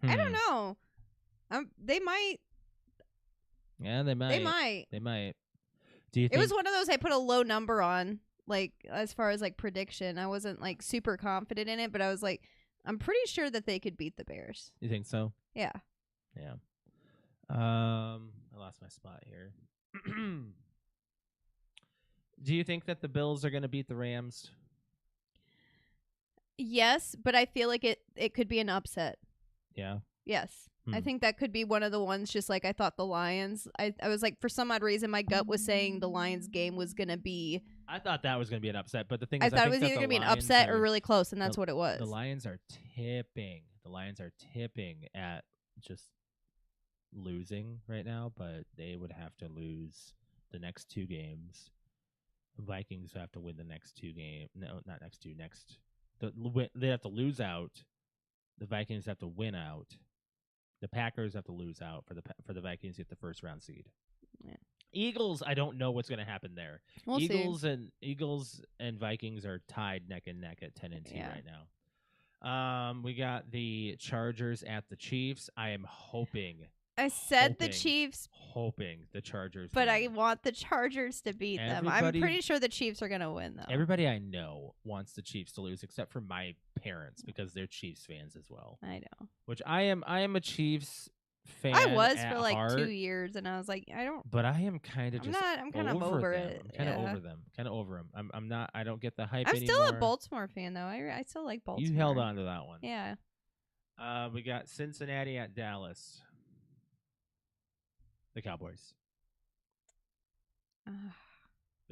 S3: I don't know. They might.
S2: Yeah, they might.
S3: They might.
S2: They might. Do you
S3: It
S2: think
S3: was one of those I put a low number on, like, as far as, like, prediction. I wasn't, like, super confident in it, but I was like, I'm pretty sure that they could beat the Bears.
S2: You think so?
S3: Yeah.
S2: Yeah. I lost my spot here. Do you think that the Bills are going to beat the Rams?
S3: Yes, but I feel like it could be an upset.
S2: Yeah.
S3: Yes. I think that could be one of the ones, just like I thought the Lions. I was like, for some odd reason, my gut was saying the Lions game was going to be.
S2: I thought that was going to be an upset, but the thing
S3: I
S2: is,
S3: thought
S2: I
S3: it was
S2: think
S3: either
S2: that
S3: going to be an
S2: Lions
S3: upset
S2: are-
S3: or really close, and that's what it was.
S2: The Lions are tipping. The Lions are tipping at just losing right now, but they would have to lose the next two games. The Vikings have to win the next two games. No, not next two. They have to lose out. The Vikings have to win out. The Packers have to lose out for the Vikings to get the first round seed.
S3: Yeah.
S2: Eagles, I don't know what's going to happen there.
S3: We'll
S2: Eagles
S3: see.
S2: and Vikings are tied neck and neck at 10-2
S3: Yeah.
S2: right now. We got the Chargers at the Chiefs. I am hoping
S3: I said the Chiefs,
S2: hoping the Chargers
S3: but
S2: win.
S3: I want the Chargers to beat them. I'm pretty sure the Chiefs are going to win, though.
S2: Everybody I know wants the Chiefs to lose, except for my parents, because they're Chiefs fans as well.
S3: I know.
S2: Which I am a Chiefs fan.
S3: I was
S2: at
S3: for like
S2: heart,
S3: 2 years, and I was like, I don't.
S2: but I am kind of just.
S3: I'm kind of over
S2: them.
S3: it.
S2: I'm kind of
S3: Yeah.
S2: over them. Kind of over them. I'm not. I don't get the hype
S3: I'm
S2: anymore.
S3: still a Baltimore fan, though. I still like Baltimore.
S2: You held on to that one.
S3: Yeah.
S2: We got Cincinnati at Dallas. The Cowboys.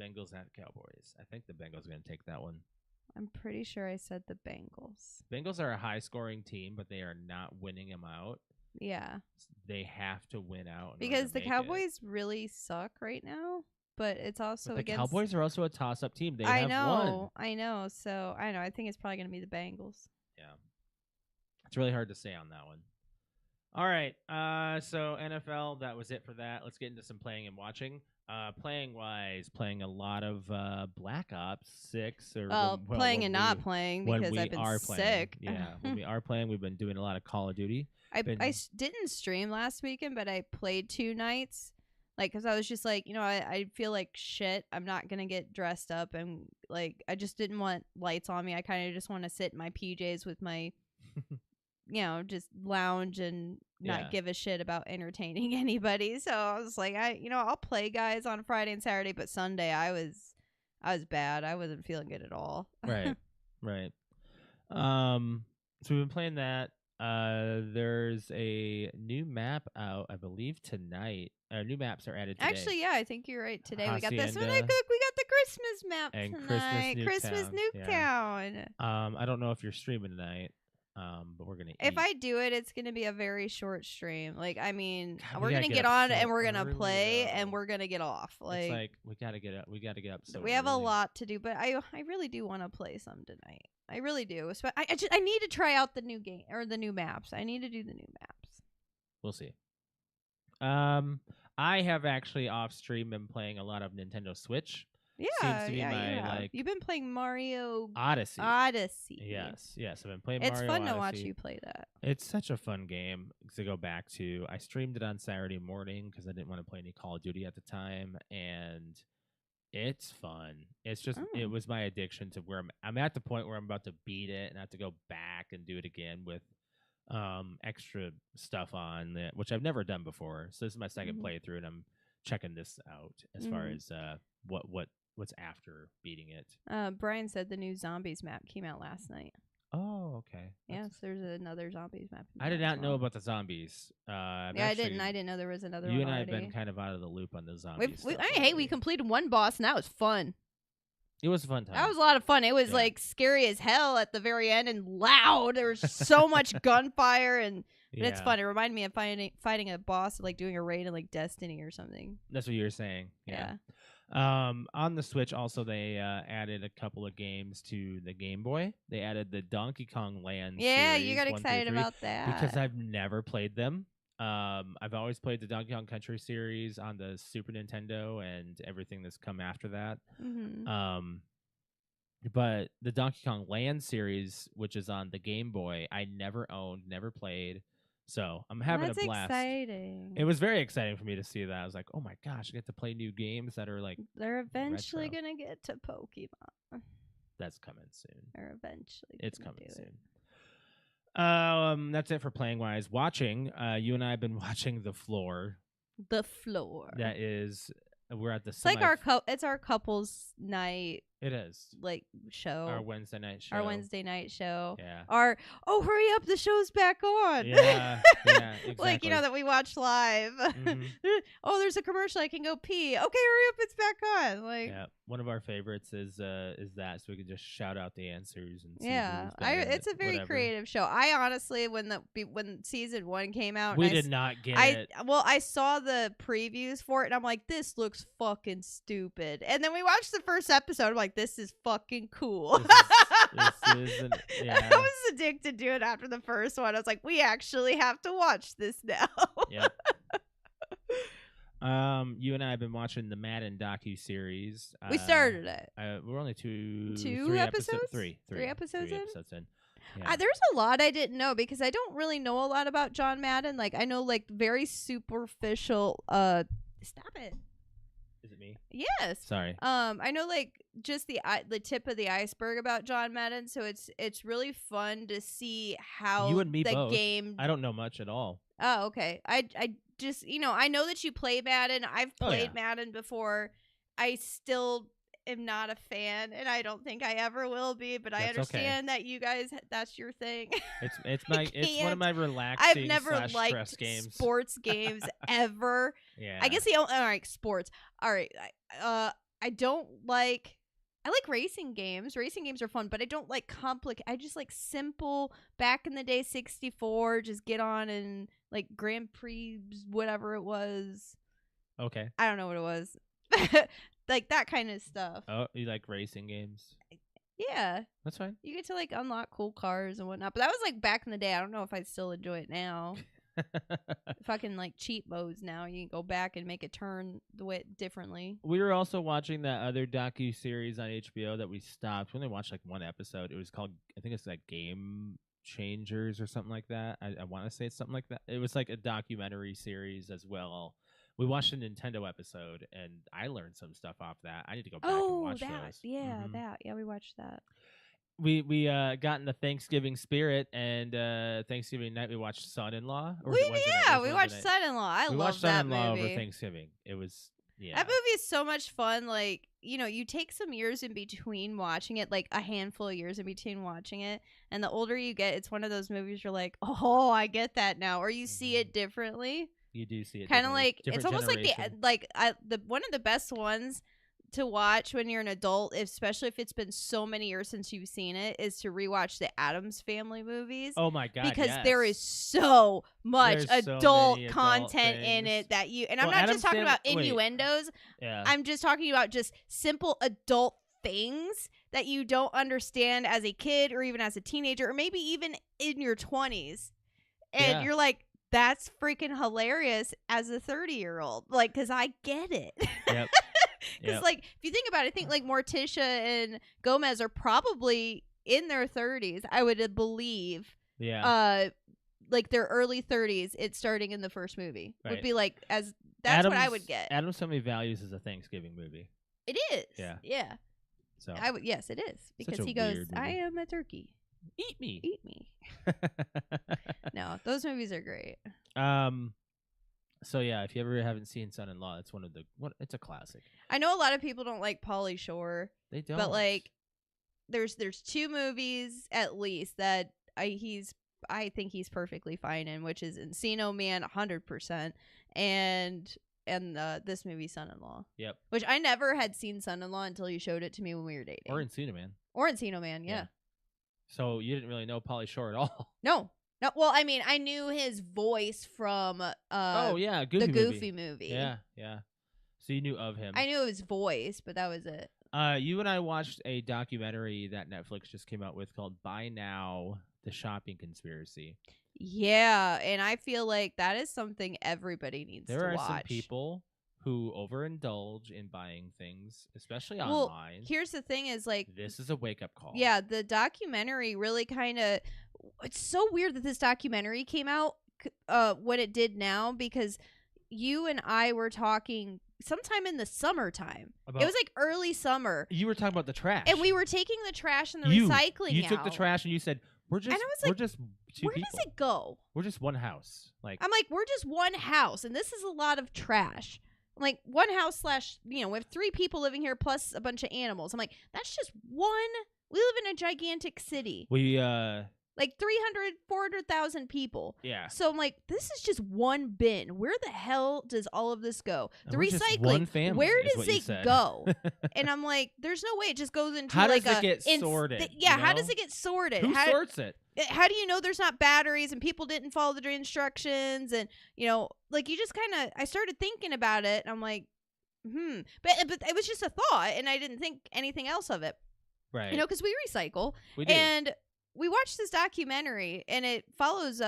S2: Bengals at Cowboys. I think the Bengals are going to take that one.
S3: I'm pretty sure I said the Bengals.
S2: Bengals are a high-scoring team, but they are not winning them out.
S3: Yeah.
S2: They have to win out
S3: because the Cowboys really suck right now, but it's also
S2: but the
S3: against.
S2: Cowboys are also a toss-up team. They
S3: I
S2: have
S3: know.
S2: won.
S3: I know. So I know. I think it's probably going to be the Bengals.
S2: Yeah. It's really hard to say on that one. All right. So NFL, that was it for that. Let's get into some playing and watching. Playing-wise, playing a lot of Black Ops 6.
S3: Playing and not playing because I've been sick.
S2: Yeah, when we are playing, we've been doing a lot of Call of Duty.
S3: I didn't stream last weekend, but I played 2 nights. Like, because I was just like, I feel like shit. I'm not going to get dressed up. And, like, I just didn't want lights on me. I kind of just want to sit in my PJs with my... just lounge and not give a shit about entertaining anybody. So I was like, I'll play guys on Friday and Saturday, but Sunday I was bad. I wasn't feeling good at all.
S2: Right. So we've been playing that. There's a new map out, I believe tonight. New maps are added today.
S3: Actually, yeah, I think you're right. Today we got this one.
S2: Hacienda.
S3: We got the Christmas map
S2: And
S3: tonight. Christmas Nuketown.
S2: I don't know if you're streaming tonight. But we're gonna.
S3: If I do it, it's gonna be a very short stream. Like, I mean,
S2: God,
S3: we're gonna get on and we're gonna play and we're gonna get off.
S2: It's like we gotta get up. We gotta get up. So
S3: we have a lot to do, but I really do want to play some tonight. I really do. I need to try out the new game or the new maps. I need to do the new maps.
S2: We'll see. I have actually off stream been playing a lot of Nintendo Switch.
S3: Yeah,
S2: Seems to be my,
S3: you've been playing Mario
S2: Odyssey. Yes. I've been playing Mario Odyssey.
S3: It's fun to watch you play that.
S2: It's such a fun game to go back to. I streamed it on Saturday morning because I didn't want to play any Call of Duty at the time, and it's fun. It's just it was my addiction to where I'm at the point where I'm about to beat it and I have to go back and do it again with extra stuff on it, which I've never done before. So this is my second playthrough, and I'm checking this out as far as what's after beating it.
S3: Brian said the new Zombies map came out last night.
S2: Oh, okay.
S3: Yes, there's another Zombies map.
S2: I did not know about the zombies.
S3: I didn't. I didn't know there was another one.
S2: You and I
S3: already.
S2: have been kind of out of the loop on the zombies.
S3: We completed one boss, and that was fun.
S2: It was a fun time.
S3: That was a lot of fun. It was like scary as hell at the very end and loud. There was so much gunfire, and but it's fun. It reminded me of fighting a boss, like doing a raid in like Destiny or something.
S2: That's what you were saying. Yeah. On the Switch, also they added a couple of games to the Game Boy. They added the Donkey Kong Land.
S3: Yeah,
S2: series,
S3: you got
S2: 1
S3: excited
S2: through 3,
S3: about that
S2: because I've never played them. I've always played the Donkey Kong Country series on the Super Nintendo and everything that's come after that. But the Donkey Kong Land series, which is on the Game Boy, I never owned, never played. So I'm having
S3: That's
S2: a blast.
S3: exciting.
S2: It was very exciting for me to see that. I was like, oh my gosh, I get to play new games that are like
S3: They're eventually
S2: retro.
S3: gonna get to Pokemon.
S2: That's coming soon.
S3: They're eventually.
S2: It's
S3: gonna
S2: coming
S3: do
S2: soon.
S3: It.
S2: That's it for playing wise. Watching, you and I have been watching The Floor.
S3: The Floor.
S2: That is, we're at the.
S3: It's like it's our couples night
S2: It is
S3: like show.
S2: our Wednesday night show.
S3: Our Wednesday night show.
S2: Yeah.
S3: Hurry up, the show's back on.
S2: Yeah. Yeah. Exactly.
S3: Like, that we watch live.
S2: Mhm.
S3: Oh, there's a commercial, I can go pee. Okay, hurry up, it's back on. Like,
S2: Yeah, one of our favorites is that, so we can just shout out the answers and see
S3: yeah,
S2: who's better
S3: it's a very
S2: whatever.
S3: creative show. I honestly, when season 1 came out,
S2: We
S3: and
S2: did not get it.
S3: I saw the previews for it, and I'm like, this looks fucking stupid. And then we watched the first episode. I'm like, this is fucking cool.
S2: Yeah.
S3: I was addicted to it after the first one. I was like, we actually have to watch this now.
S2: Yep. You and I have been watching the Madden docu-series.
S3: We started it.
S2: We're only three
S3: episodes?
S2: Three
S3: episodes in?
S2: Yeah.
S3: There's a lot I didn't know because I don't really know a lot about John Madden. Like, I know like very superficial. Stop it.
S2: Is it me?
S3: Yes.
S2: Sorry.
S3: I know like just the tip of the iceberg about John Madden, so it's really fun to see how
S2: You and me
S3: the
S2: both.
S3: game.
S2: I don't know much at all.
S3: Oh, okay. I just I know that you play Madden. I've played Madden before. I still am not a fan, and I don't think I ever will be. But I understand that you guys, that's your thing.
S2: It's one of my relaxing.
S3: I've never liked
S2: games.
S3: Sports games ever.
S2: Yeah.
S3: I guess all right, sports. All right. I don't like. I like racing games. Racing games are fun, but I don't like complicated. I just like simple. Back in the day, 64. Just get on and like Grand Prix, whatever it was.
S2: Okay.
S3: I don't know what it was. Like that kind of stuff.
S2: Oh, you like racing games?
S3: Yeah.
S2: That's fine.
S3: You get to like unlock cool cars and whatnot. But that was like back in the day. I don't know if I still enjoy it now. Fucking like cheat modes now. You can go back and make a turn differently.
S2: We were also watching that other docu-series on HBO that we stopped. We only watched like one episode. It was called, I think it's like Game Changers or something like that. I want to say it's something like that. It was like a documentary series as well. We watched a Nintendo episode, and I learned some stuff off that. I need to go back and watch those.
S3: Yeah, Yeah, we watched that.
S2: We got in the Thanksgiving spirit, and Thanksgiving night we watched Son-in-Law.
S3: We watched Son-in-Law. I love that movie.
S2: Son-in-Law over Thanksgiving. It was
S3: that movie is so much fun. Like you take some years in between watching it, like a handful of years in between watching it, and the older you get, it's one of those movies you're like, oh, I get that now, or you see it differently.
S2: You do see it
S3: kind of like it's almost like the one of the best ones to watch when you're an adult, especially if it's been so many years since you've seen it, is to rewatch the Addams Family movies.
S2: Oh my god!
S3: Because there is so much adult content in it that I'm not just talking about innuendos.
S2: Yeah.
S3: I'm just talking about just simple adult things that you don't understand as a kid or even as a teenager or maybe even in your 20s, and you're like, that's freaking hilarious as a 30-year-old. Like, because I get it.
S2: Yep.
S3: Because, like, if you think about it, I think, like, Morticia and Gomez are probably in their 30s, I would believe.
S2: Yeah.
S3: Like, their early 30s, it's starting in the first movie.
S2: Right.
S3: Would be, like, that's what I would get.
S2: Addams Family Values is a Thanksgiving movie.
S3: It is.
S2: Yeah.
S3: Yeah.
S2: So
S3: yes, it is. Because he goes, I am a turkey.
S2: Eat me.
S3: Eat me. No, those movies are great.
S2: So yeah, if you ever haven't seen Son-in-Law, it's it's a classic.
S3: I know a lot of people don't like Pauly Shore.
S2: They don't.
S3: But like there's two movies at least that I think he's perfectly fine in, which is Encino Man 100% and this movie Son-in-Law.
S2: Yep.
S3: Which I never had seen Son-in-Law until you showed it to me when we were dating.
S2: Or Encino Man,
S3: yeah.
S2: So you didn't really know Pauly Shore at all?
S3: No. Well, I mean, I knew his voice from the Goofy movie.
S2: Yeah. So you knew of him.
S3: I knew his voice, but that was it.
S2: You and I watched a documentary that Netflix just came out with called Buy Now: The Shopping Conspiracy.
S3: Yeah, and I feel like that is something everybody needs to watch.
S2: There are some people who overindulge in buying things, especially online.
S3: Here's the thing is, like,
S2: this is a wake-up call.
S3: Yeah, the documentary really kind of... It's so weird that this documentary came out what it did now, because you and I were talking sometime in the summertime. It was like early summer.
S2: You were talking about the trash.
S3: And we were taking the trash and the recycling
S2: You
S3: out.
S2: took the trash and you said, we're just two
S3: where
S2: people.
S3: does it go?
S2: We're just one house. Like
S3: I'm like, we're just one house, and this is a lot of trash. I'm like, one house / we have 3 people living here plus a bunch of animals. I'm like, that's just one. We live in a gigantic city.
S2: We
S3: like 300, 400,000 people.
S2: Yeah.
S3: So I'm like, this is just one bin. Where the hell does all of this go? The recycling,
S2: one family,
S3: where does it go? And I'm like, there's no way it just goes into how does it get
S2: sorted?
S3: How does it get sorted?
S2: Who sorts it?
S3: How do you know there's not batteries and people didn't follow the instructions? And, like you just kind of, I started thinking about it and I'm like, But it was just a thought and I didn't think anything else of it.
S2: Right.
S3: Because we recycle.
S2: We do.
S3: And we watched this documentary and it follows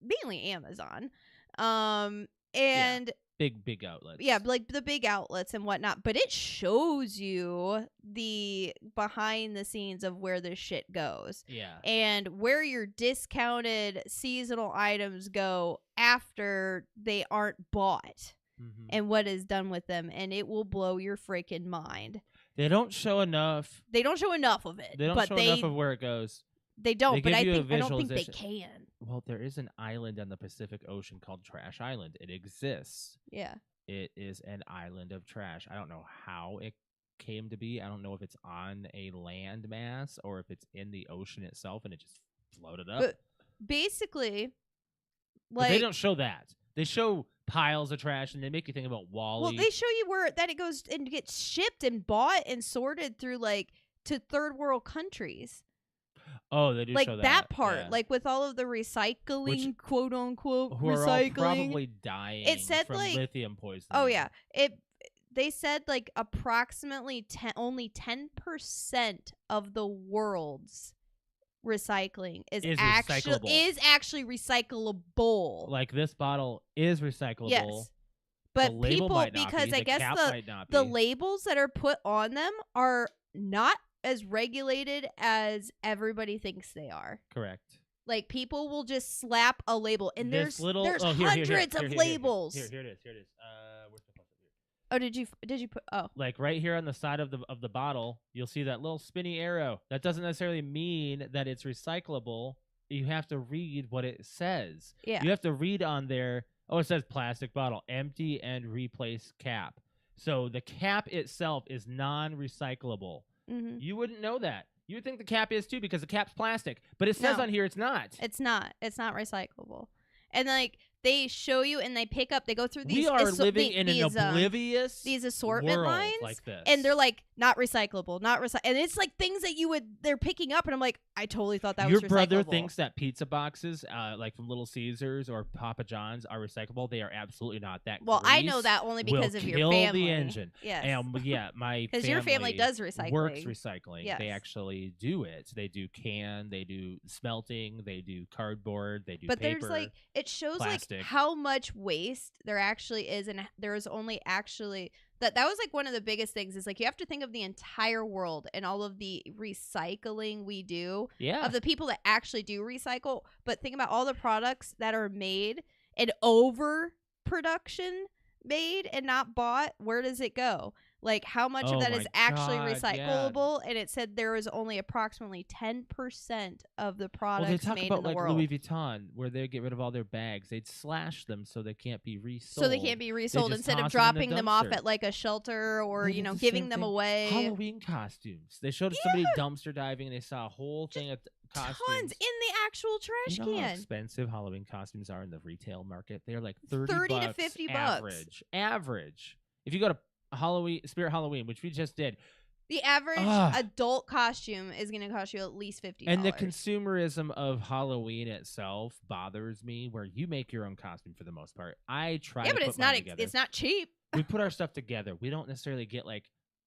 S3: mainly Amazon. And
S2: big outlets.
S3: Yeah, like the big outlets and whatnot. But it shows you the behind the scenes of where this shit goes.
S2: Yeah.
S3: And where your discounted seasonal items go after they aren't bought. Mm-hmm. And what is done with them. And it will blow your freaking mind.
S2: They don't show enough.
S3: They don't show enough of it.
S2: They don't show enough of where it goes.
S3: They don't, but I don't think they can.
S2: Well, there is an island on the Pacific Ocean called Trash Island. It exists.
S3: Yeah.
S2: It is an island of trash. I don't know how it came to be. I don't know if it's on a land mass or if it's in the ocean itself and it just floated up.
S3: But basically,
S2: but they don't show that. They show piles of trash and they make you think about Wall-E.
S3: Well, they show you that it goes and gets shipped and bought and sorted through to third world countries.
S2: Oh, they do show
S3: that part, with all of the recycling, quote unquote,
S2: who
S3: recycling.
S2: Are all probably dying. It said from lithium poisoning.
S3: Oh yeah, they said approximately only 10% of the world's recycling is actually recyclable.
S2: Like this bottle is recyclable.
S3: Yes. But people, because I guess the labels that are put on them are not as regulated as everybody thinks they are.
S2: Correct.
S3: Like people will just slap a label, and there's hundreds of labels.
S2: Here it is. Where's the close-up here?
S3: Oh, did you put? Oh,
S2: like right here on the side of the bottle, you'll see that little spinny arrow. That doesn't necessarily mean that it's recyclable. You have to read what it says.
S3: Yeah.
S2: You have to read on there. Oh, it says plastic bottle, empty and replace cap. So the cap itself is non-recyclable.
S3: Mm-hmm.
S2: You wouldn't know that. You would think the cap is too because the cap's plastic. But it says on here it's not.
S3: It's not. It's not recyclable. And they show you and they go through these.
S2: We are living in an oblivious
S3: these assortment
S2: world
S3: lines
S2: like this.
S3: And they're not recyclable, and it's things that they're picking up, and I'm like, I totally thought that was recyclable. Your brother
S2: thinks that pizza boxes, from Little Caesars or Papa John's, are recyclable. They are absolutely not. That
S3: well, I know that only because of your family.
S2: The engine.
S3: Yes.
S2: And my
S3: because your family does recycling.
S2: Works recycling.
S3: Yes.
S2: They actually do it. They do they do smelting, they do cardboard, they do paper.
S3: There's it shows
S2: plastic.
S3: How much waste there actually is, and there is only actually that was one of the biggest things is you have to think of the entire world and all of the recycling we do of the people that actually do recycle, but think about all the products that are made and overproduction made and not bought. Where does it go? How much of that is actually recyclable? Yeah. And it said there is only approximately 10% of the products made in the world.
S2: They talk about Louis Vuitton, where they get rid of all their bags. They'd slash them so they can't be resold.
S3: So they can't be resold instead of dropping them off at a shelter or giving them away.
S2: Halloween costumes. They showed somebody dumpster diving and they saw a whole thing of costumes.
S3: Tons in the actual trash can.
S2: How expensive Halloween costumes are in the retail market? They're $30
S3: to $50
S2: average. If you go to Spirit Halloween, which we just did.
S3: The average adult costume is going to cost you at least $50.
S2: And the consumerism of Halloween itself bothers me, where you make your own costume for the most part. I try to put mine together.
S3: It's not cheap.
S2: We put our stuff together. We don't necessarily get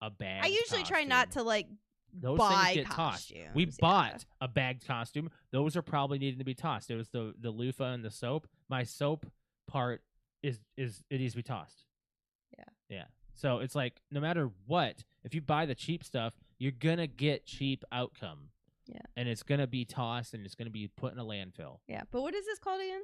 S2: a bag.
S3: I usually try not to
S2: those
S3: buy
S2: things get
S3: costumes.
S2: Tossed. We bought a bagged costume. Those are probably needing to be tossed. It was the loofah and the soap. My soap part it needs to be tossed. Yeah. So it's no matter what, if you buy the cheap stuff, you're going to get cheap outcome.
S3: Yeah.
S2: And it's going to be tossed and it's going to be put in a landfill.
S3: Yeah. But what is this called again?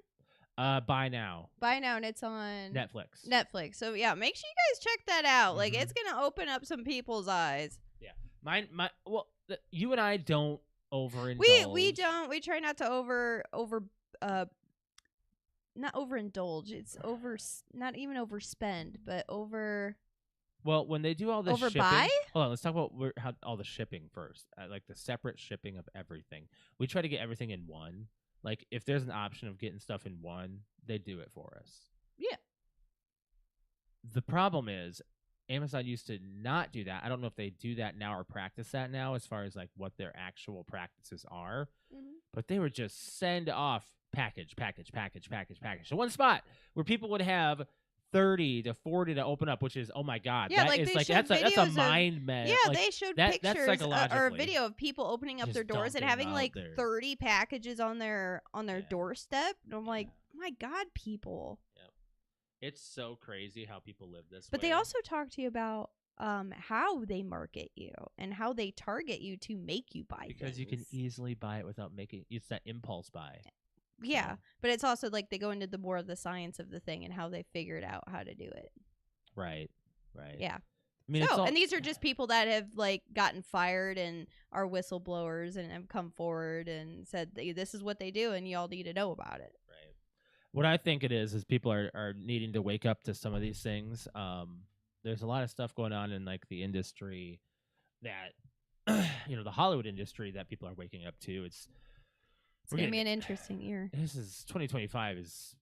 S2: Buy now.
S3: Buy now, and it's on
S2: Netflix.
S3: So yeah, make sure you guys check that out. Like,
S2: Mhm.
S3: it's gonna open up some people's eyes.
S2: Yeah. You and I don't overindulge.
S3: We don't. We try not to not overindulge. It's not even overspend, but over.
S2: Well, when they do all this shipping,
S3: overbuy.
S2: hold on. Let's talk about how all the shipping first. Like the separate shipping of everything. We try to get everything in one. Like if there's an option of getting stuff in one, they do it for us.
S3: Yeah.
S2: The problem is Amazon used to not do that. I don't know if they do that now or practice that now as far as like what their actual practices are.
S3: Mm-hmm.
S2: But they would just send off package to one spot where people would have 30 to 40 to open up, which is, oh my God.
S3: Yeah,
S2: that
S3: like
S2: is
S3: they
S2: like
S3: showed
S2: that's a
S3: videos
S2: mind mess.
S3: Yeah,
S2: like,
S3: they showed
S2: that's
S3: pictures or a
S2: psychologically
S3: video of people opening up
S2: just
S3: their doors and
S2: dumping
S3: having
S2: out
S3: like
S2: there.
S3: 30 packages on their
S2: Yeah.
S3: doorstep. And I'm like,
S2: Yeah.
S3: my God, people.
S2: Yep. It's so crazy how people live this
S3: But
S2: way.
S3: they also talk to you about how they market you and how they target you to make you buy
S2: because
S3: things.
S2: you can easily buy it without making it's that impulse buy.
S3: Yeah,
S2: So-
S3: but it's also like they go into the more of the science of the thing and how they figured out how to do it.
S2: Right.
S3: Yeah.
S2: I mean, it's all,
S3: And these are just people that have like gotten fired and are whistleblowers and have come forward and said this is what they do and y'all need to know about it.
S2: right. What I think it is people are needing to wake up to some of these things. There's a lot of stuff going on in like the industry that the Hollywood industry that people are waking up to. It's
S3: gonna be an interesting year.
S2: This is 2025 is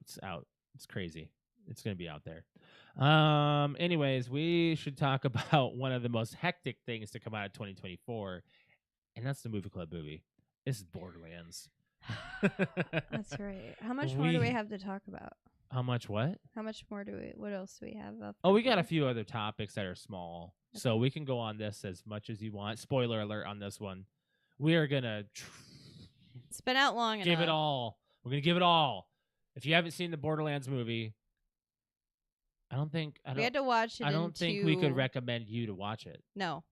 S2: it's out. It's crazy. It's gonna be out there. Anyways, we should talk about one of the most hectic things to come out of 2024, and that's the movie club movie. This is Borderlands.
S3: That's right. How much more do we have to talk about?
S2: How much what?
S3: How much more what else do we have up?
S2: Oh, we got a few other topics that are small. Okay. So we can go on this as much as you want. Spoiler alert on this one. We are gonna
S3: it's been out long enough.
S2: Give it all. We're gonna give it all. If you haven't seen the Borderlands movie, we had to watch it. I don't think we could recommend you to watch it.
S3: No.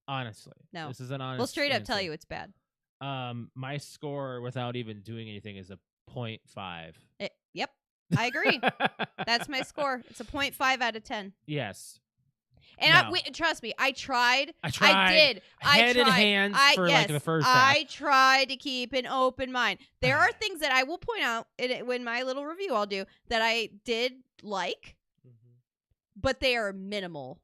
S2: Honestly.
S3: No.
S2: This is an honest.
S3: We'll straight up tell you it's bad.
S2: My score without even doing anything is a 0.5.
S3: Yep. I agree. That's my score. It's a 0.5 out of 10.
S2: Yes.
S3: And trust me, I tried. I did.
S2: Head and hands for like the first half.
S3: I tried to keep an open mind. There are things that I will point out in my little review I'll do that I did like, but they are minimal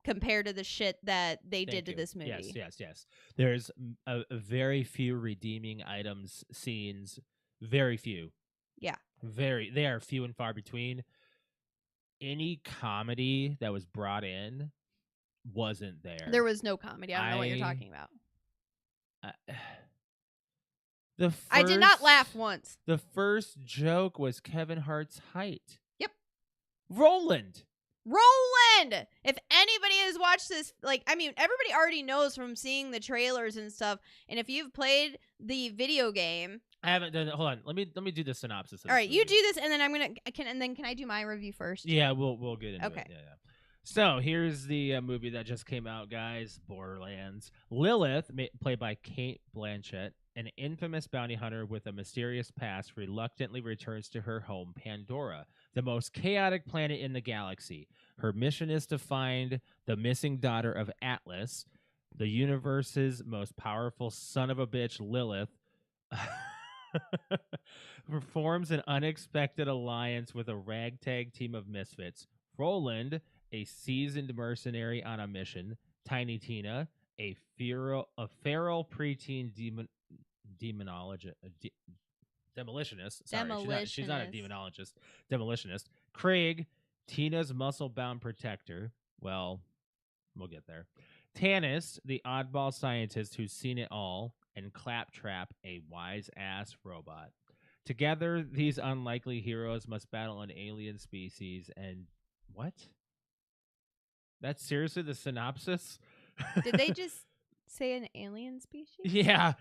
S3: compared to the shit that they did to this movie.
S2: Yes. There's a very few redeeming items, scenes, very few.
S3: Yeah.
S2: They are few and far between. Any comedy that was brought in wasn't there.
S3: There was no comedy. I don't know what you're talking about.
S2: I
S3: did not laugh once.
S2: The first joke was Kevin Hart's height.
S3: Yep.
S2: Roland!
S3: If anybody has watched this, everybody already knows from seeing the trailers and stuff. And if you've played the video game,
S2: I haven't done it. Hold on. Let me do the synopsis.
S3: All right, you do this, and then can I do my review first?
S2: Yeah, we'll get into
S3: it.
S2: Yeah. So here's the movie that just came out, guys. Borderlands. Lilith, played by Cate Blanchett, an infamous bounty hunter with a mysterious past, reluctantly returns to her home, Pandora, the most chaotic planet in the galaxy. Her mission is to find the missing daughter of Atlas, the universe's most powerful son of a bitch. Lilith performs an unexpected alliance with a ragtag team of misfits. Roland, a seasoned mercenary on a mission. Tiny Tina, a feral preteen demolitionist. Sorry, she's not a demonologist. Demolitionist. Craig, Tina's muscle-bound protector. Well, we'll get there. Tanis, the oddball scientist who's seen it all. And Claptrap, a wise-ass robot. Together, these unlikely heroes must battle an alien species and... What? That's seriously the synopsis?
S3: Did they just say an alien species?
S2: Yeah.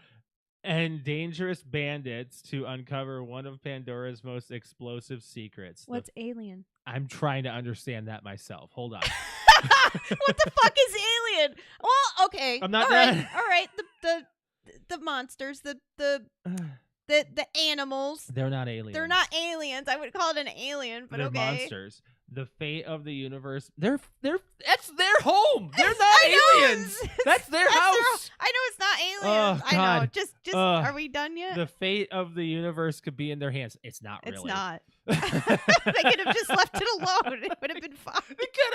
S2: And dangerous bandits to uncover one of Pandora's most explosive secrets.
S3: What's alien?
S2: I'm trying to understand that myself. Hold on.
S3: What the fuck is alien? Well, okay.
S2: I'm not done.
S3: All right. The monsters, the the animals.
S2: They're not aliens.
S3: They're not aliens. I would call it an alien, but
S2: They're
S3: okay.
S2: monsters. The fate of the universe. That's their home. They're not
S3: I know.
S2: aliens. That's their house.
S3: I know it's not aliens.
S2: Oh,
S3: I know.
S2: God.
S3: Just are we done yet?
S2: The fate of the universe could be in their hands. It's not really.
S3: It's not. They could have just left it alone. It would have been fine.
S2: They could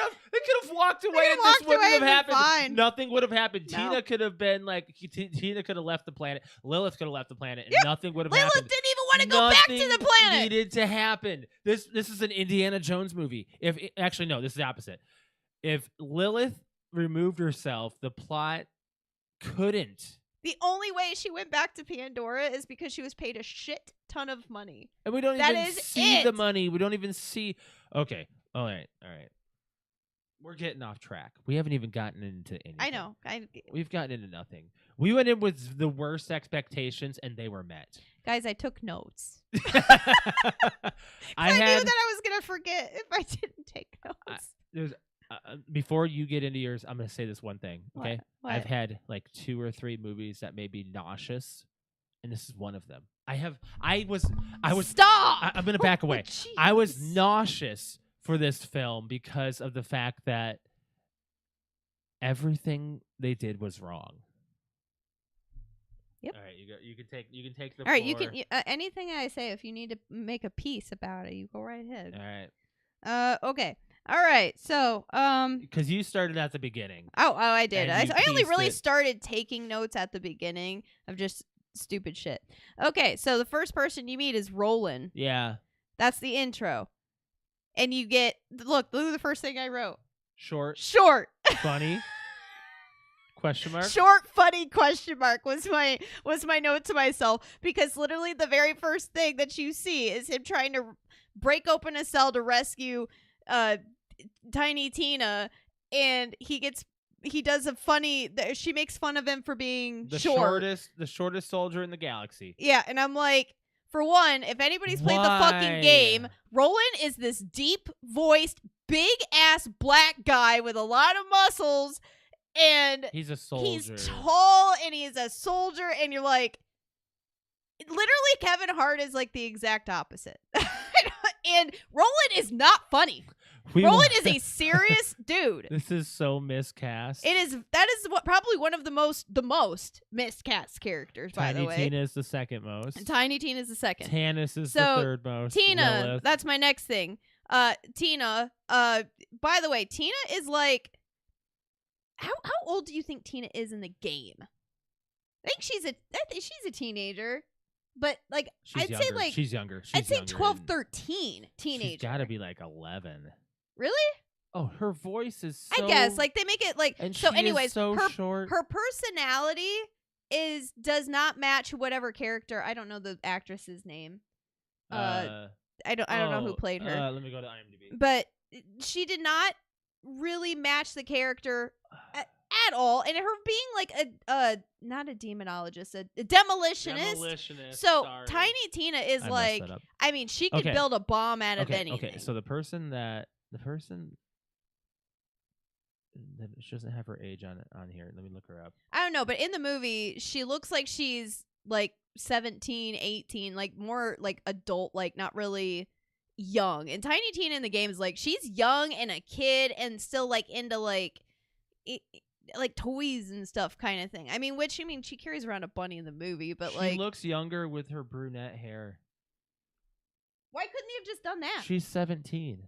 S2: have walked away and this
S3: walked
S2: wouldn't
S3: away
S2: have
S3: and been
S2: happened.
S3: fine.
S2: Nothing would have happened.
S3: No.
S2: Tina could have been like Tina could have left the planet. Lilith could have left the planet and
S3: Yep.
S2: nothing would have
S3: Lilith
S2: happened.
S3: didn't even want to go back to the
S2: Nothing
S3: planet.
S2: needed to happen. This is an Indiana Jones movie. Actually no, this is the opposite. If Lilith removed herself, the plot couldn't.
S3: The only way she went back to Pandora is because she was paid a shit ton of money.
S2: And we don't
S3: That
S2: even
S3: is
S2: see the
S3: it.
S2: money. We don't even see. Okay. All right. We're getting off track. We haven't even gotten into anything.
S3: I know.
S2: We've gotten into nothing. We went in with the worst expectations, and they were met.
S3: Guys, I took notes.
S2: I
S3: I knew
S2: had
S3: that I was gonna forget if I didn't take notes.
S2: there's before you get into yours, I'm gonna say this one thing. Okay,
S3: What?
S2: I've had like 2 or 3 movies that made me nauseous, and this is one of them. I was.
S3: Stop.
S2: I'm gonna back away.
S3: Oh,
S2: I was
S3: jeez.
S2: nauseous for this film because of the fact that everything they did was wrong.
S3: Yep.
S2: All right, you can take the
S3: All right,
S2: floor.
S3: anything I say, if you need to make a piece about it, you go right ahead.
S2: All right.
S3: Okay. All right. So,
S2: Because you started at the beginning.
S3: oh, I did.
S2: And you
S3: I only
S2: pieced
S3: really
S2: it.
S3: started taking notes at the beginning of just stupid shit. Okay, so the first person you meet is Roland.
S2: Yeah.
S3: That's the intro. And you get look at the first thing I wrote.
S2: Short,
S3: Short.
S2: funny, question mark.
S3: Short funny question mark was my note to myself, because literally the very first thing that you see is him trying to break open a cell to rescue Tiny Tina, and he does a funny she makes fun of him for being
S2: The
S3: short.
S2: shortest soldier in the galaxy.
S3: Yeah, and I'm like, for one, if anybody's played the fucking
S2: Why?
S3: game, Roland is this deep-voiced, big-ass black guy with a lot of muscles, and
S2: He's a soldier.
S3: he's tall, and he's a soldier, and you're like, literally Kevin Hart is like the exact opposite. And Roland is not funny. Roland is a serious dude.
S2: This is so miscast.
S3: That is probably one of the most miscast characters, by the way.
S2: Tiny Tina is the second most.
S3: And Tiny Tina is the second.
S2: Tanis is
S3: So,
S2: the third most.
S3: Tina,
S2: Lilith.
S3: that's my next thing. Tina, by the way, Tina is like, how old do you think Tina is in the game? I think she's a teenager, but like
S2: She's
S3: I'd
S2: younger.
S3: say like
S2: she's younger.
S3: I'd say
S2: younger
S3: 12,
S2: than-
S3: 13 teenager.
S2: She's got to be like 11.
S3: Really?
S2: Oh, her voice is so...
S3: I guess like they make it like
S2: And
S3: so.
S2: she is
S3: Anyways,
S2: so
S3: her
S2: short.
S3: her personality does not match whatever character. I don't know the actress's name. I don't know who played her.
S2: Let me go to IMDb.
S3: But she did not really match the character at all, and her being like a not a demonologist, a demolitionist. So
S2: sorry.
S3: Tiny Tina is
S2: I
S3: like,
S2: messed that up.
S3: I mean, she could
S2: Okay.
S3: build a bomb out of
S2: Okay,
S3: anything.
S2: okay. So the person that she doesn't have her age on here. Let me look her up.
S3: I don't know, but in the movie, she looks like she's like 17, 18, like more like adult, like not really young. And Tiny Tina in the game is like, she's young and a kid and still like into like toys and stuff kind of thing. I mean, she carries around a bunny in the movie, but
S2: She
S3: like,
S2: looks younger with her brunette hair.
S3: why couldn't he have just done that?
S2: She's 17.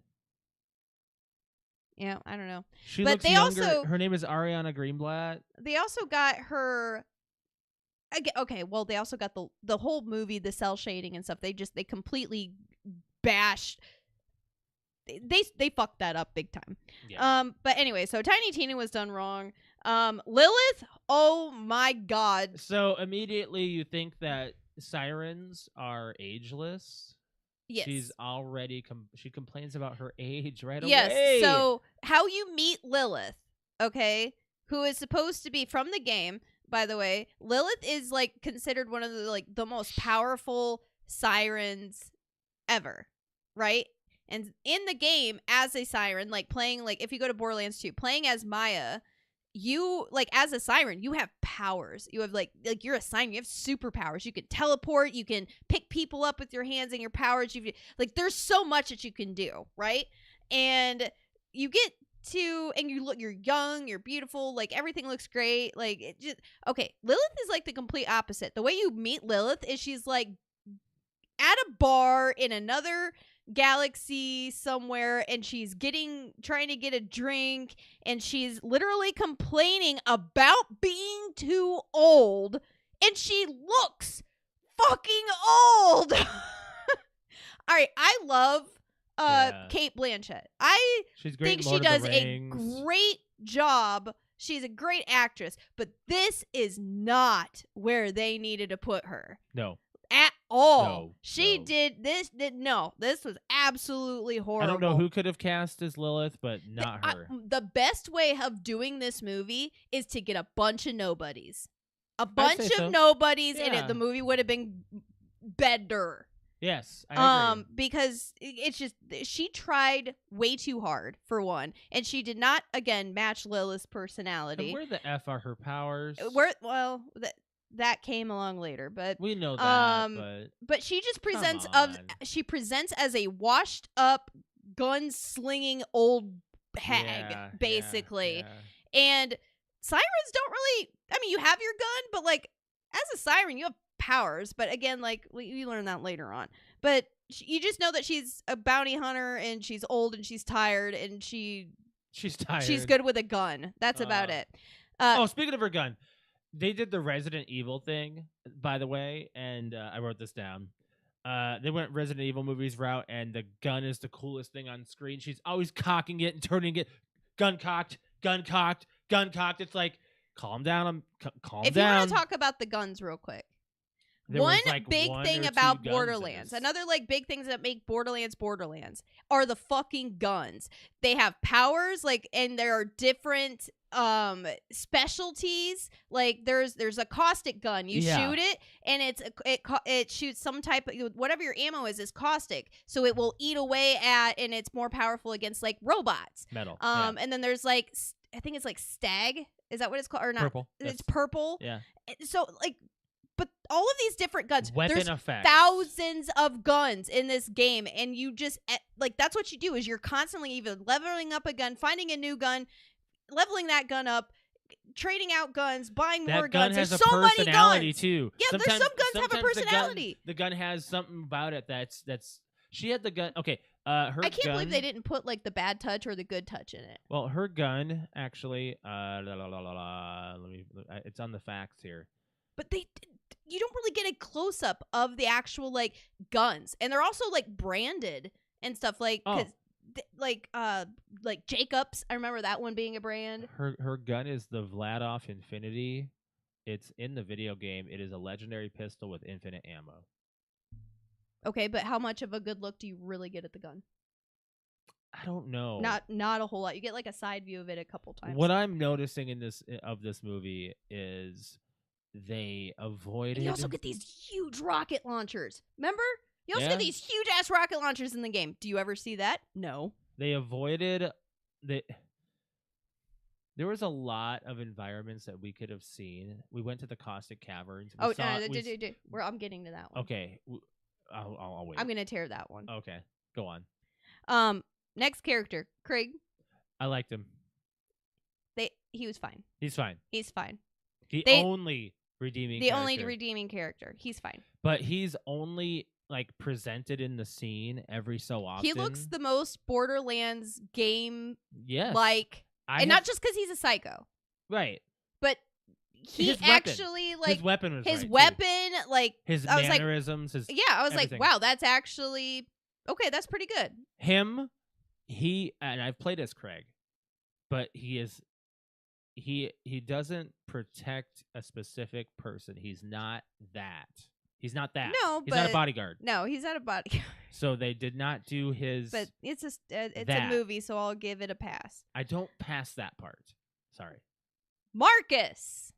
S3: Yeah, I don't know.
S2: She
S3: But
S2: looks
S3: they
S2: younger.
S3: also-
S2: Her name is Ariana Greenblatt.
S3: They also got her. Okay, well, they also got the whole movie, the cell shading and stuff. They completely bashed. They fucked that up big time.
S2: Yeah.
S3: But anyway, so Tiny Tina was done wrong. Lilith, oh my god.
S2: So immediately you think that sirens are ageless.
S3: Yes.
S2: She's already she complains about her age right
S3: Yes.
S2: away.
S3: So how you meet Lilith, okay, who is supposed to be from the game, by the way. Lilith is like considered one of the most powerful sirens ever, right? And in the game, as a siren, like playing, like if you go to Borderlands 2, playing as Maya, you, like, as a siren, you have powers. You have, like you're a siren. You have superpowers. You can teleport. You can pick people up with your hands and your powers. Like, there's so much that you can do, right? And you get to, and you're young, you're beautiful, like, everything looks great. Like, it just, okay, Lilith is, like, the complete opposite. The way you meet Lilith is she's, like, at a bar in another galaxy somewhere, and she's trying to get a drink, and she's literally complaining about being too old, and she looks fucking old. All right, I love Kate Blanchett.
S2: She's great.
S3: Think she does a great job. She's a great actress, but this is not where they needed to put her.
S2: No.
S3: At all.
S2: No,
S3: She
S2: no.
S3: did this. This was absolutely horrible.
S2: I don't know who could have cast as Lilith, but not her.
S3: The best way of doing this movie is to get a bunch of nobodies. A bunch of nobodies in it. The movie would have been better.
S2: Yes, I agree.
S3: Because it's just, she tried way too hard, for one, and she did not, again, match Lilith's personality.
S2: And where the F are her powers?
S3: That came along later, but
S2: we know that.
S3: But she just presents as a washed up, gun slinging old hag, basically.
S2: Yeah.
S3: And sirens don't really. I mean, you have your gun, but like as a siren, you have powers. But again, like we learn that later on. But you just know that she's a bounty hunter, and she's old, and she's tired, and she's tired. She's good with a gun. That's about it.
S2: Speaking of her gun. They did the Resident Evil thing, by the way, and I wrote this down. They went Resident Evil movies route, and the gun is the coolest thing on screen. She's always cocking it and turning it. Gun cocked, gun cocked, gun cocked. It's like, calm down. Calm down.
S3: If you want to talk about the guns real quick. One big thing about Borderlands, another like big things that make Borderlands are the fucking guns. They have powers, like, and there are different specialties. Like there's a caustic gun. You shoot it, and it shoots some type of, whatever your ammo is caustic, so it will eat away at, and it's more powerful against like robots.
S2: Metal.
S3: And then there's like, I think it's like stag. Is that what it's called or not?
S2: Purple.
S3: It's purple.
S2: Yeah.
S3: So like. But all of these different guns,
S2: there's
S3: effects. Thousands of guns in this game, and you just, like, that's what you do, is you're constantly either leveling up a gun, finding a new gun, leveling that gun up, trading out guns, buying more guns.
S2: There's
S3: so
S2: personality
S3: many guns.
S2: Too.
S3: Yeah, there's some guns have a personality.
S2: The gun has something about it that's she had the gun. Okay, her
S3: I can't believe they didn't put like the bad touch or the good touch in it.
S2: Well, her gun actually, it's on the facts here.
S3: But you don't really get a close up of the actual like guns, and they're also like branded and stuff, like like Jacobs. I remember that one being a brand.
S2: Her gun is the Vladoff Infinity. It's in the video game. It is a legendary pistol with infinite ammo.
S3: Okay, but how much of a good look do you really get at the gun?
S2: I don't know.
S3: Not a whole lot. You get like a side view of it a couple times.
S2: What I'm noticing in this movie is they avoided.
S3: And you also get these huge rocket launchers. Remember? You also get these huge ass rocket launchers in the game. Do you ever see that? No.
S2: They avoided There was a lot of environments that we could have seen. We went to the Caustic Caverns.
S3: I'm getting to that one.
S2: Okay, I'll wait.
S3: I'm gonna tear that one.
S2: Okay, go on.
S3: Next character, Craig.
S2: I liked him.
S3: He was fine.
S2: He's fine.
S3: He's fine.
S2: The only redeeming
S3: character. He's fine.
S2: But he's only like presented in the scene every so often.
S3: He looks the most Borderlands game.
S2: Yes.
S3: Not just because he's a psycho.
S2: Right.
S3: But his weapon
S2: was
S3: his
S2: right,
S3: weapon,
S2: too.
S3: like
S2: his mannerisms.
S3: I was like, wow, that's actually okay. That's pretty good.
S2: Him, and I've played as Craig, but he doesn't protect a specific person. He's not that. He's not that.
S3: No,
S2: he's not a bodyguard.
S3: No, he's not a bodyguard.
S2: So they did not do his.
S3: But it's a movie, so I'll give it a pass.
S2: I don't pass that part. Sorry.
S3: Marcus.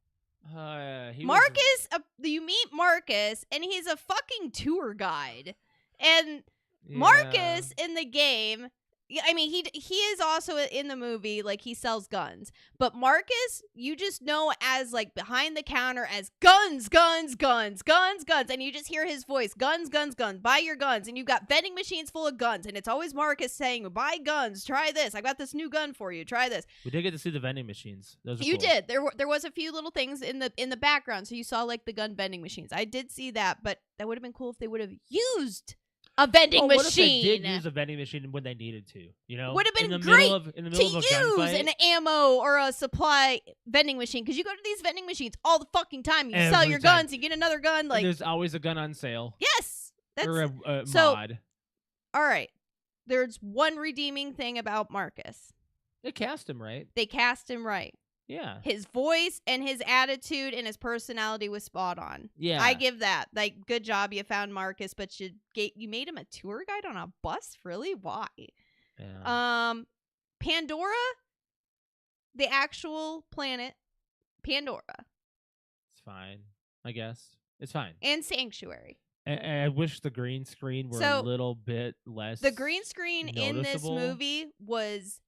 S3: You meet Marcus, and he's a fucking tour guide. And Marcus in the game Yeah, I mean, he is also in the movie, like, he sells guns. But Marcus, you just know as, like, behind the counter as guns, guns, guns, guns, guns. And you just hear his voice, guns, guns, guns, buy your guns. And you've got vending machines full of guns. And it's always Marcus saying, buy guns, try this. I got this new gun for you, try this.
S2: We did get to see the vending machines. Those are
S3: You
S2: cool.
S3: did. There was a few little things in the background. So you saw, like, the gun vending machines. I did see that, but that would have been cool if they would have used a vending machine.
S2: What if they did use a vending machine when they needed to? You know,
S3: would have been
S2: in the
S3: great
S2: middle of a
S3: use
S2: gunfight.
S3: an ammo or a supply vending machine, because you go to these vending machines all the fucking time. You sell
S2: Every
S3: your
S2: time.
S3: guns, you get another gun. Like,
S2: And there's always a gun on sale.
S3: yes, that's
S2: Or a
S3: so-
S2: mod.
S3: all right. There's one redeeming thing about Marcus.
S2: They cast him right.
S3: They cast him right.
S2: Yeah.
S3: His voice and his attitude and his personality was spot on.
S2: Yeah.
S3: I give that. Like, good job, you found Marcus, but you made him a tour guide on a bus? Really? Why?
S2: Yeah.
S3: Pandora, the actual planet, Pandora,
S2: It's fine. I guess it's fine.
S3: and Sanctuary.
S2: I wish the green screen were
S3: So,
S2: a little bit less.
S3: The green screen in this
S2: noticeable.
S3: movie was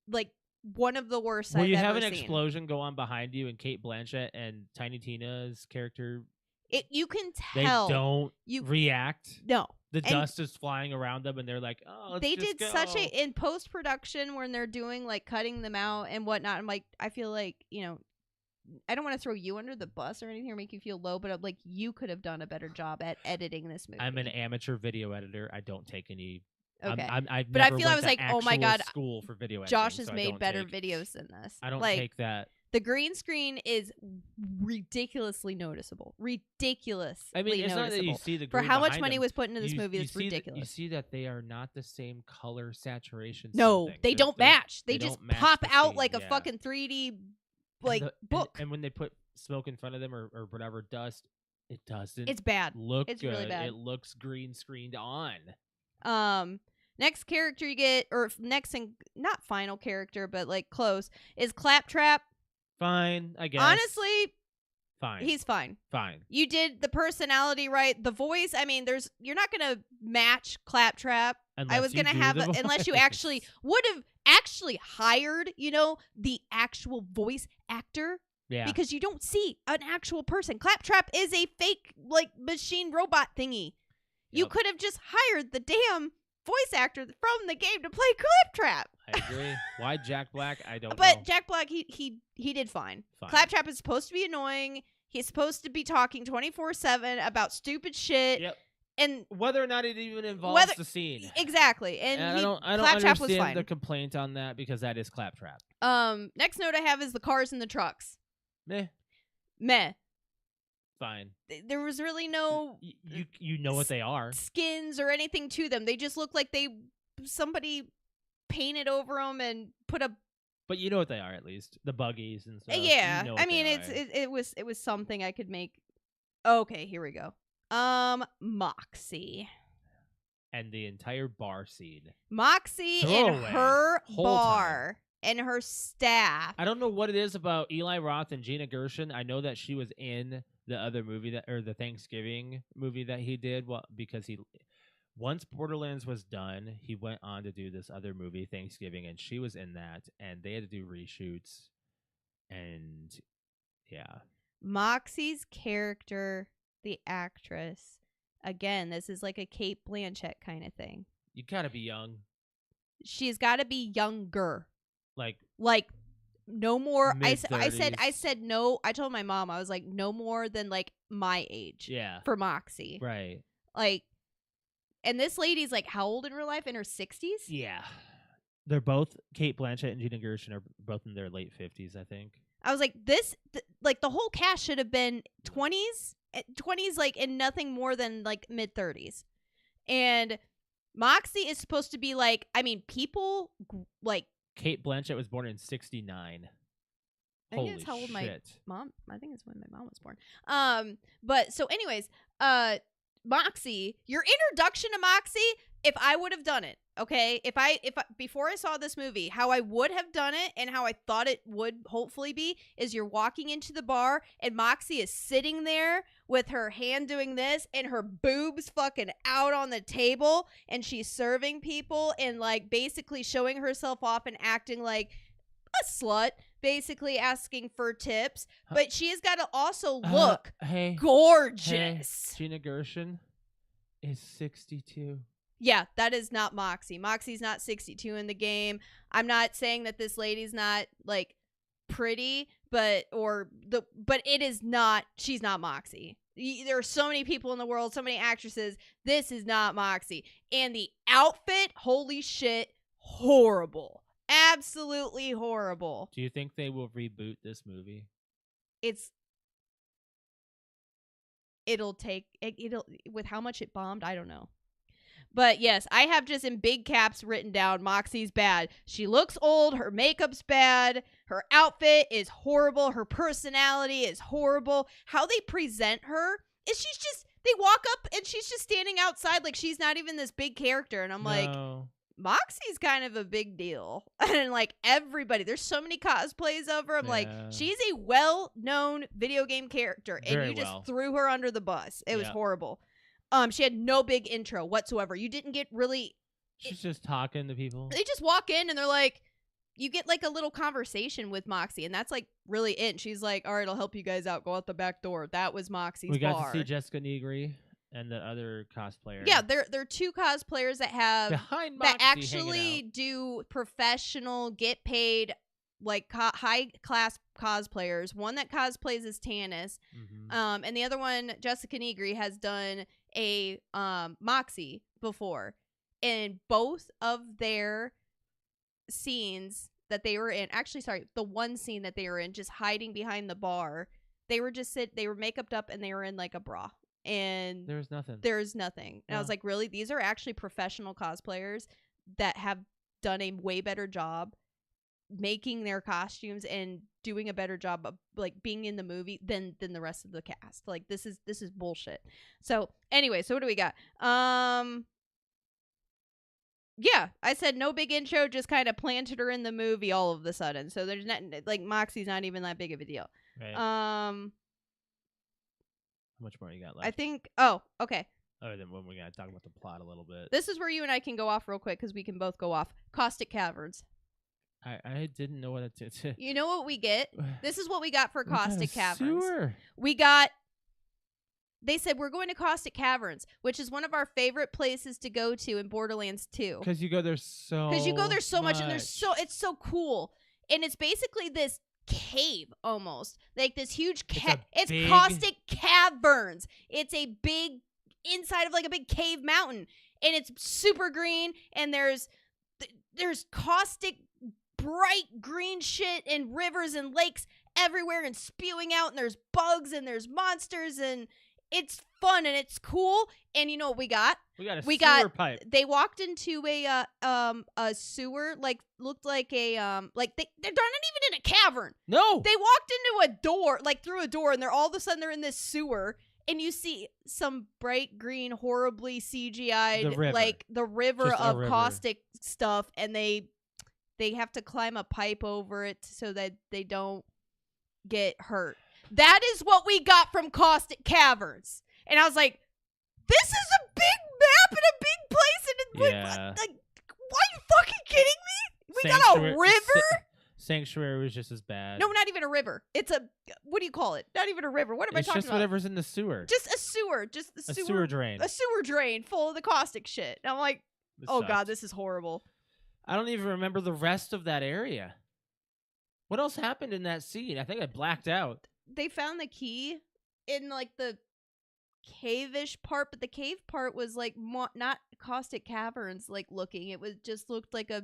S3: like one of the worst
S2: Where
S3: I've
S2: you
S3: ever
S2: have an
S3: seen.
S2: explosion go on behind you, and Kate Blanchett and Tiny Tina's character,
S3: You can
S2: they
S3: tell.
S2: don't
S3: you
S2: react.
S3: no.
S2: The
S3: And
S2: dust is flying around them, and they're like, "Oh, let's
S3: They
S2: just
S3: did
S2: go."
S3: such in post production when they're doing like cutting them out and whatnot. I'm like, I feel like, I don't want to throw you under the bus or anything or make you feel low, but I'm like, you could have done a better job at editing this movie.
S2: I'm an amateur video editor. I don't take any.
S3: Okay.
S2: I've
S3: But I
S2: never
S3: feel I
S2: went
S3: was
S2: to
S3: like, oh my
S2: actual
S3: God,
S2: school for video editing.
S3: Josh has
S2: so I
S3: made
S2: don't
S3: better
S2: take-
S3: videos than this.
S2: I don't
S3: like,
S2: take that.
S3: the green screen is ridiculously noticeable. Ridiculously
S2: I mean, it's not that you
S3: noticeable.
S2: see the
S3: For
S2: green
S3: how much
S2: behind
S3: money
S2: them.
S3: was put into this
S2: You-
S3: movie,
S2: you
S3: it's
S2: see that-
S3: ridiculous.
S2: you see that they are not the same color saturation.
S3: No,
S2: something.
S3: they
S2: They're-
S3: don't
S2: they're-
S3: match. They
S2: they
S3: just
S2: don't match
S3: pop
S2: the
S3: out
S2: scene,
S3: like a
S2: yeah.
S3: fucking 3D
S2: And
S3: like
S2: the-
S3: book.
S2: And when they put smoke in front of them or whatever dust, it doesn't.
S3: It's bad.
S2: look
S3: It's
S2: good.
S3: really bad.
S2: It looks green screened on.
S3: Next character you get, or next and not final character, but like close, is Claptrap.
S2: Fine, I guess.
S3: Honestly,
S2: fine.
S3: he's fine.
S2: fine.
S3: You did the personality right, the voice. I mean, you're not gonna match Claptrap.
S2: Unless
S3: I was
S2: you
S3: gonna
S2: do
S3: have
S2: the
S3: unless you
S2: voice.
S3: actually would have actually hired, the actual voice actor.
S2: Yeah.
S3: Because you don't see an actual person. Claptrap is a fake, like, machine robot thingy. You
S2: Yep.
S3: could have just hired the damn voice actor from the game to play Claptrap.
S2: I agree. Why Jack Black? I don't know.
S3: But Jack Black, he did fine.
S2: Fine.
S3: Claptrap is supposed to be annoying. He's supposed to be talking 24/7 about stupid shit.
S2: Yep.
S3: And
S2: Whether or not it even involves the scene.
S3: exactly. And
S2: I don't
S3: Claptrap was
S2: understand
S3: fine.
S2: the complaint on that because that is Claptrap.
S3: Next note I have is the cars and the trucks. Meh.
S2: Fine.
S3: There was really no
S2: You know what they are.
S3: skins or anything to them. They just look like somebody painted over them and put a
S2: But you know what they are at least. The buggies and stuff.
S3: yeah.
S2: You know
S3: I
S2: what
S3: mean,
S2: they are.
S3: it was something I could make. Okay, here we go. Moxie.
S2: And the entire bar scene.
S3: Moxie and
S2: Throwaway.
S3: her
S2: Whole
S3: bar and her staff.
S2: I don't know what it is about Eli Roth and Gina Gershon. I know that she was in the other movie the Thanksgiving movie that he did. Well, because once Borderlands was done, he went on to do this other movie, Thanksgiving, and she was in that, and they had to do reshoots. And yeah,
S3: Moxie's character, the actress. Again, this is like a Kate Blanchett kind of thing.
S2: you gotta be young,
S3: She's got to be younger.
S2: like
S3: No more. I
S2: Mid-30s.
S3: said no. I told my mom, I was like, no more than like my age
S2: yeah,
S3: for Moxie.
S2: right,
S3: Like, and this lady's like how old in real life? In her 60s?
S2: yeah. They're both Kate Blanchett and Gina Gershon are both in their late 50s, I think.
S3: I was like, like the whole cast should have been 20s, like, and nothing more than like mid 30s. And Moxie is supposed to be like, I mean, people like
S2: Kate Blanchett was born in '69.
S3: I think
S2: Holy
S3: that's how old
S2: shit.
S3: my mom. I think it's when my mom was born. But so, anyways, Moxie, your introduction to Moxie. If I would have done it, okay, if I before I saw this movie, how I would have done it and how I thought it would hopefully be is you're walking into the bar and Moxie is sitting there with her hand doing this and her boobs fucking out on the table, and she's serving people and like basically showing herself off and acting like a slut, basically asking for tips. But she has got to also look gorgeous.
S2: Hey, Gina Gershon is 62.
S3: Yeah, that is not Moxie. Moxie's not 62 in the game. I'm not saying that this lady's not like pretty, but it is not. She's not Moxie. There are so many people in the world, so many actresses. This is not Moxie. And the outfit, holy shit, horrible. Absolutely horrible.
S2: Do you think they will reboot this movie?
S3: It'll with how much it bombed, I don't know. But yes, I have just in big caps written down, Moxie's bad. She looks old. Her makeup's bad. Her outfit is horrible. Her personality is horrible. How they present her is they walk up and she's just standing outside like she's not even this big character. And I'm like, Moxie's kind of a big deal. And like everybody, there's so many cosplays of her. I'm like, she's a well-known video game character. And you just threw her under the bus. It was horrible. She had no big intro whatsoever. You didn't get really...
S2: She's just talking to people.
S3: They just walk in and they're like... You get like a little conversation with Moxie, and that's like really it. And she's like, all right, I'll help you guys out. Go out the back door. That was Moxie's bar.
S2: We got to see Jessica Negri and the other cosplayer.
S3: Yeah, there are two cosplayers that have...
S2: Behind Moxie,
S3: that actually do professional, get paid, like high-class cosplayers. One that cosplays as Tannis. Mm-hmm. And the other one, Jessica Negri, has done a Moxie before, and both of their scenes that they were in, the one scene that they were in, just hiding behind the bar, they were makeuped up and they were in like a bra, and there's nothing. And I was like, really, these are actually professional cosplayers that have done a way better job making their costumes and doing a better job of like being in the movie than the rest of the cast. Like this is bullshit. So anyway, so what do we got? Yeah, I said no big intro, just kind of planted her in the movie all of a sudden. So there's not like Moxie's not even that big of a deal.
S2: Right. How much more you got left?
S3: I think. Oh, okay.
S2: Other than when we gotta talk about the plot a little bit.
S3: This is where you and I can go off real quick because we can both go off. Caustic Caverns.
S2: I didn't know what it did.
S3: You know what we get? This is what we got for Caustic Caverns.
S2: Sewer.
S3: They said we're going to Caustic Caverns, which is one of our favorite places to go to in Borderlands 2.
S2: Because you go there so
S3: much, and it's so cool. And it's basically this cave almost. Like this huge it's Caustic Caverns. It's a big inside of like a big cave mountain. And it's super green, and there's caustic bright green shit and rivers and lakes everywhere and spewing out, and there's bugs and there's monsters, and it's fun and it's cool. And you know what we got?
S2: We got a sewer pipe.
S3: They walked into a sewer, like looked like a like they're not even in a cavern.
S2: No.
S3: They walked into a door, like through a door, and they're all of a sudden they're in this sewer. And you see some bright green, horribly CGI'd, like the river of caustic stuff, and they have to climb a pipe over it so that they don't get hurt. That is what we got from Caustic Caverns. And I was like, this is a big map and a big place. And like, why are you fucking kidding me? We got a river?
S2: Sanctuary was just as bad.
S3: No, not even a river. It's a, what do you call it? Not even a river. What am I talking about?
S2: It's just whatever's in the sewer.
S3: Just a sewer. Just a
S2: sewer drain.
S3: A sewer drain full of the caustic shit. And I'm like,
S2: sucks.
S3: God, this is horrible.
S2: I don't even remember the rest of that area. What else happened in that scene? I think I blacked out.
S3: They found the key in like the cave-ish part, but the cave part was like not Caustic Caverns like looking. It was just looked like a.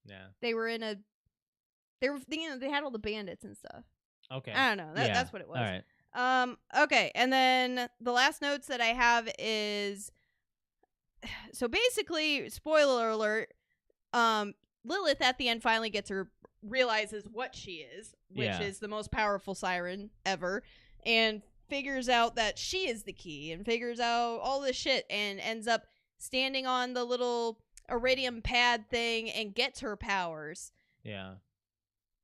S2: Yeah.
S3: They were in a. They were, they had all the bandits and stuff.
S2: Okay.
S3: I don't know. That's what it was.
S2: All
S3: right. Okay, and then the last notes that I have is, so basically, spoiler alert, Lilith at the end finally realizes what she is, which is the most powerful siren ever, and figures out that she is the key, and figures out all this shit, and ends up standing on the little iridium pad thing and gets her powers.
S2: Yeah.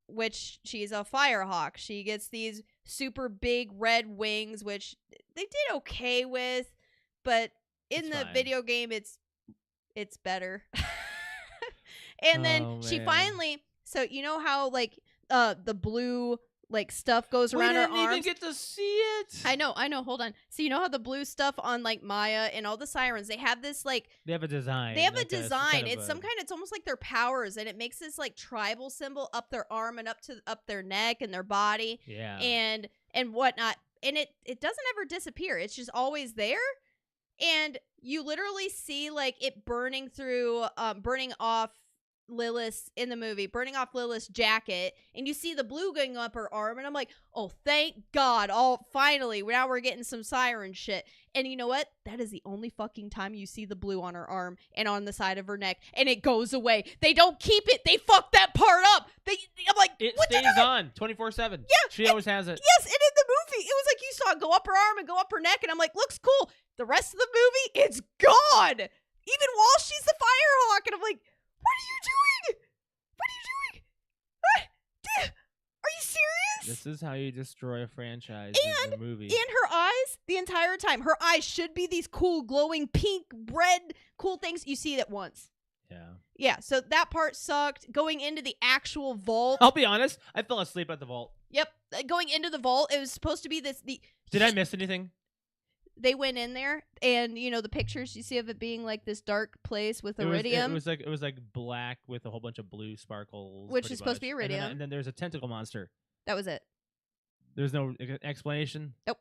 S3: Which she's a firehawk. She gets these super big red wings, which they did okay with, but in the video game, it's better. And then she finally, so you know how like the blue like stuff goes around her arms.
S2: We didn't even get to see it.
S3: I know. Hold on. So you know how the blue stuff on like Maya and all the sirens, they have this like
S2: they have a design.
S3: It's some kind. It's almost like their powers, and it makes this like tribal symbol up their arm and up their neck and their body.
S2: Yeah.
S3: And whatnot. And it doesn't ever disappear. It's just always there. And you literally see like it burning off Lilith's in the movie, burning off Lilith's jacket, and you see the blue going up her arm, and I'm like, oh, thank God. Finally, now we're getting some siren shit. And you know what? That is the only fucking time you see the blue on her arm and on the side of her neck, and it goes away. They don't keep it. They fuck that part up. I'm like,
S2: it
S3: what
S2: stays on 24/7. Yeah. She always has it.
S3: Yes, and in the movie, it was like you saw it go up her arm and go up her neck, and I'm like, looks cool. The rest of the movie, it's gone. Even while she's the Firehawk, and I'm like, what are you doing? What are you doing? Are you serious?
S2: This is how you destroy a franchise in a movie.
S3: And her eyes, the entire time, her eyes should be these cool, glowing, pink, red, cool things. You see it once.
S2: Yeah.
S3: Yeah, so that part sucked. Going into the actual vault.
S2: I'll be honest, I fell asleep at the vault.
S3: Yep. Going into the vault, it was supposed to be this.
S2: Did I miss anything?
S3: They went in there, and you know the pictures you see of it being like this dark place with iridium.
S2: It was like black with a whole bunch of blue sparkles,
S3: which is supposed to be iridium.
S2: And then there's a tentacle monster.
S3: That was it.
S2: There's no explanation.
S3: Nope.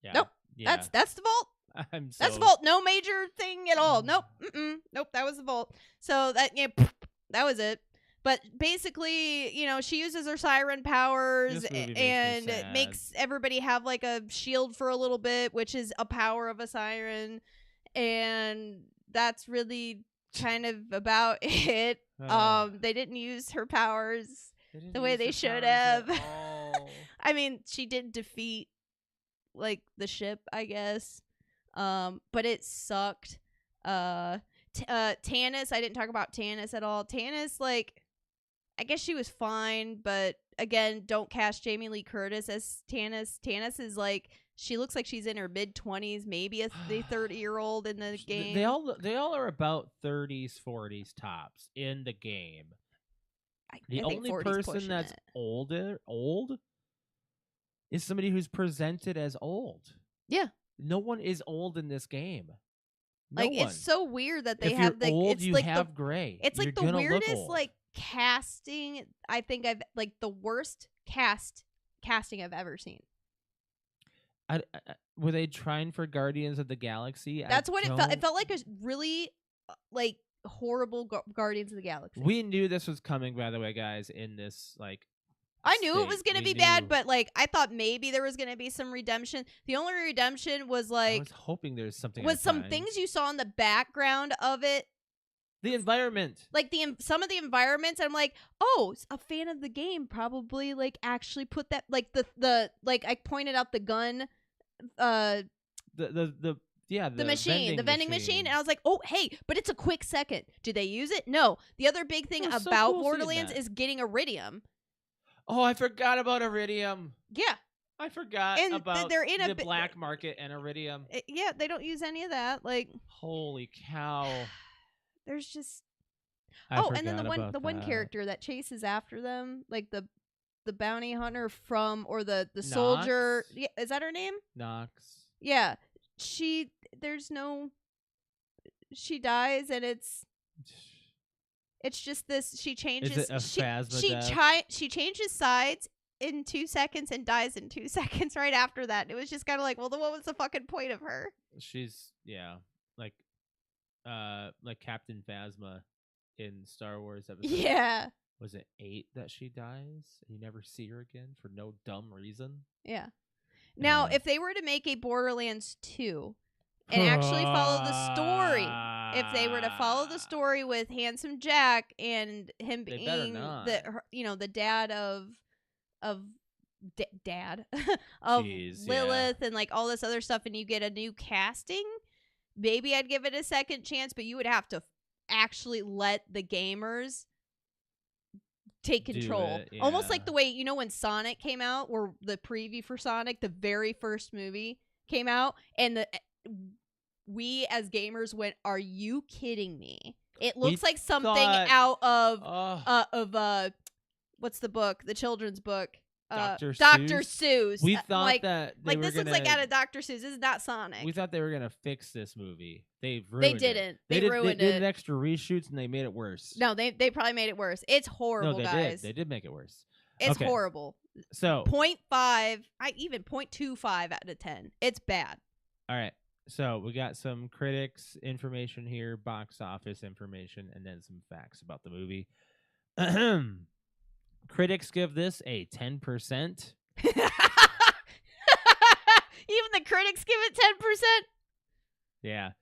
S2: Yeah.
S3: Nope.
S2: Yeah.
S3: That's the vault. That's the vault. No major thing at all. Nope. Nope. That was the vault. So that was it. But basically, you know, she uses her siren powers and it makes everybody have like a shield for a little bit, which is a power of a siren. And that's really kind of about it. They didn't use her powers the way they should have. I mean, she did defeat like the ship, I guess. But it sucked. Tannis, I didn't talk about Tannis at all. Tannis, like, I guess she was fine, but again, don't cast Jamie Lee Curtis as Tannis. Tannis is like, she looks like she's in her mid-20s, maybe a 30-year-old in the game.
S2: They all are about 30s, 40s tops in the game. The only person that's old is somebody who's presented as old.
S3: Yeah.
S2: No one is old in this game.
S3: It's so weird that they have
S2: the old, you have gray.
S3: It's like the weirdest like casting I think I've like the worst casting I've ever seen.
S2: Were they trying for Guardians of the Galaxy?
S3: That's what it felt. It felt like a really like horrible Guardians of the Galaxy.
S2: We knew this was coming, by the way, guys, in this like
S3: I knew it was going to be bad, but like I thought maybe there was going to be some redemption. The only redemption was like I was
S2: hoping there's something.
S3: Was some things you saw in the background of it.
S2: The environment,
S3: like some of the environments, I'm like, oh, a fan of the game probably like actually put that like the like I pointed out the gun,
S2: the machine,
S3: the vending machine, and I was like, oh, hey, but it's a quick second. Did they use it? No. The other big thing about Borderlands is getting iridium.
S2: Oh, I forgot about iridium.
S3: Yeah.
S2: I forgot about
S3: they're in
S2: the black market and iridium.
S3: Yeah, they don't use any of that. Like,
S2: holy cow.
S3: There's just
S2: and
S3: then the one character that chases after them, like the bounty hunter from or the soldier. Yeah, is that her name?
S2: Nox.
S3: Yeah. She dies and it's just this. She changes.
S2: Is it a Phasma
S3: she changes sides in 2 seconds and dies in 2 seconds right after that. It was just kind of like, well, then what was the fucking point of her?
S2: She's like Captain Phasma in Star Wars episode.
S3: Yeah.
S2: Was it 8 that she dies? And you never see her again for no dumb reason.
S3: Yeah. Now, if they were to make a Borderlands 2 and actually follow the story, if they were to follow the story with Handsome Jack and him being the dad of Lilith and like all this other stuff, and you get a new casting, maybe I'd give it a second chance. But you would have to actually let the gamers take control.
S2: it,
S3: Almost
S2: yeah.
S3: like the way, you know, when Sonic came out, or the preview for Sonic, the very first movie came out, and we as gamers went, "Are you kidding me? It looks like something out of what's the book? The children's book.
S2: Dr.
S3: Seuss.
S2: We thought that they were
S3: this looks like out of Dr. Seuss. This is not Sonic.
S2: We thought they were gonna fix this movie. They ruined
S3: didn't.
S2: It.
S3: They ruined
S2: They
S3: it.
S2: did extra reshoots and they made it worse.
S3: No, they probably made it worse. It's horrible,
S2: no, they
S3: guys.
S2: did. They did make it worse.
S3: It's
S2: okay.
S3: horrible.
S2: So
S3: 0.5, I even 0.25 out of 10. It's bad.
S2: all right. So we got some critics information here, box office information, and then some facts about the movie. Critics give this a 10%.
S3: Even the critics give it 10%.
S2: Yeah.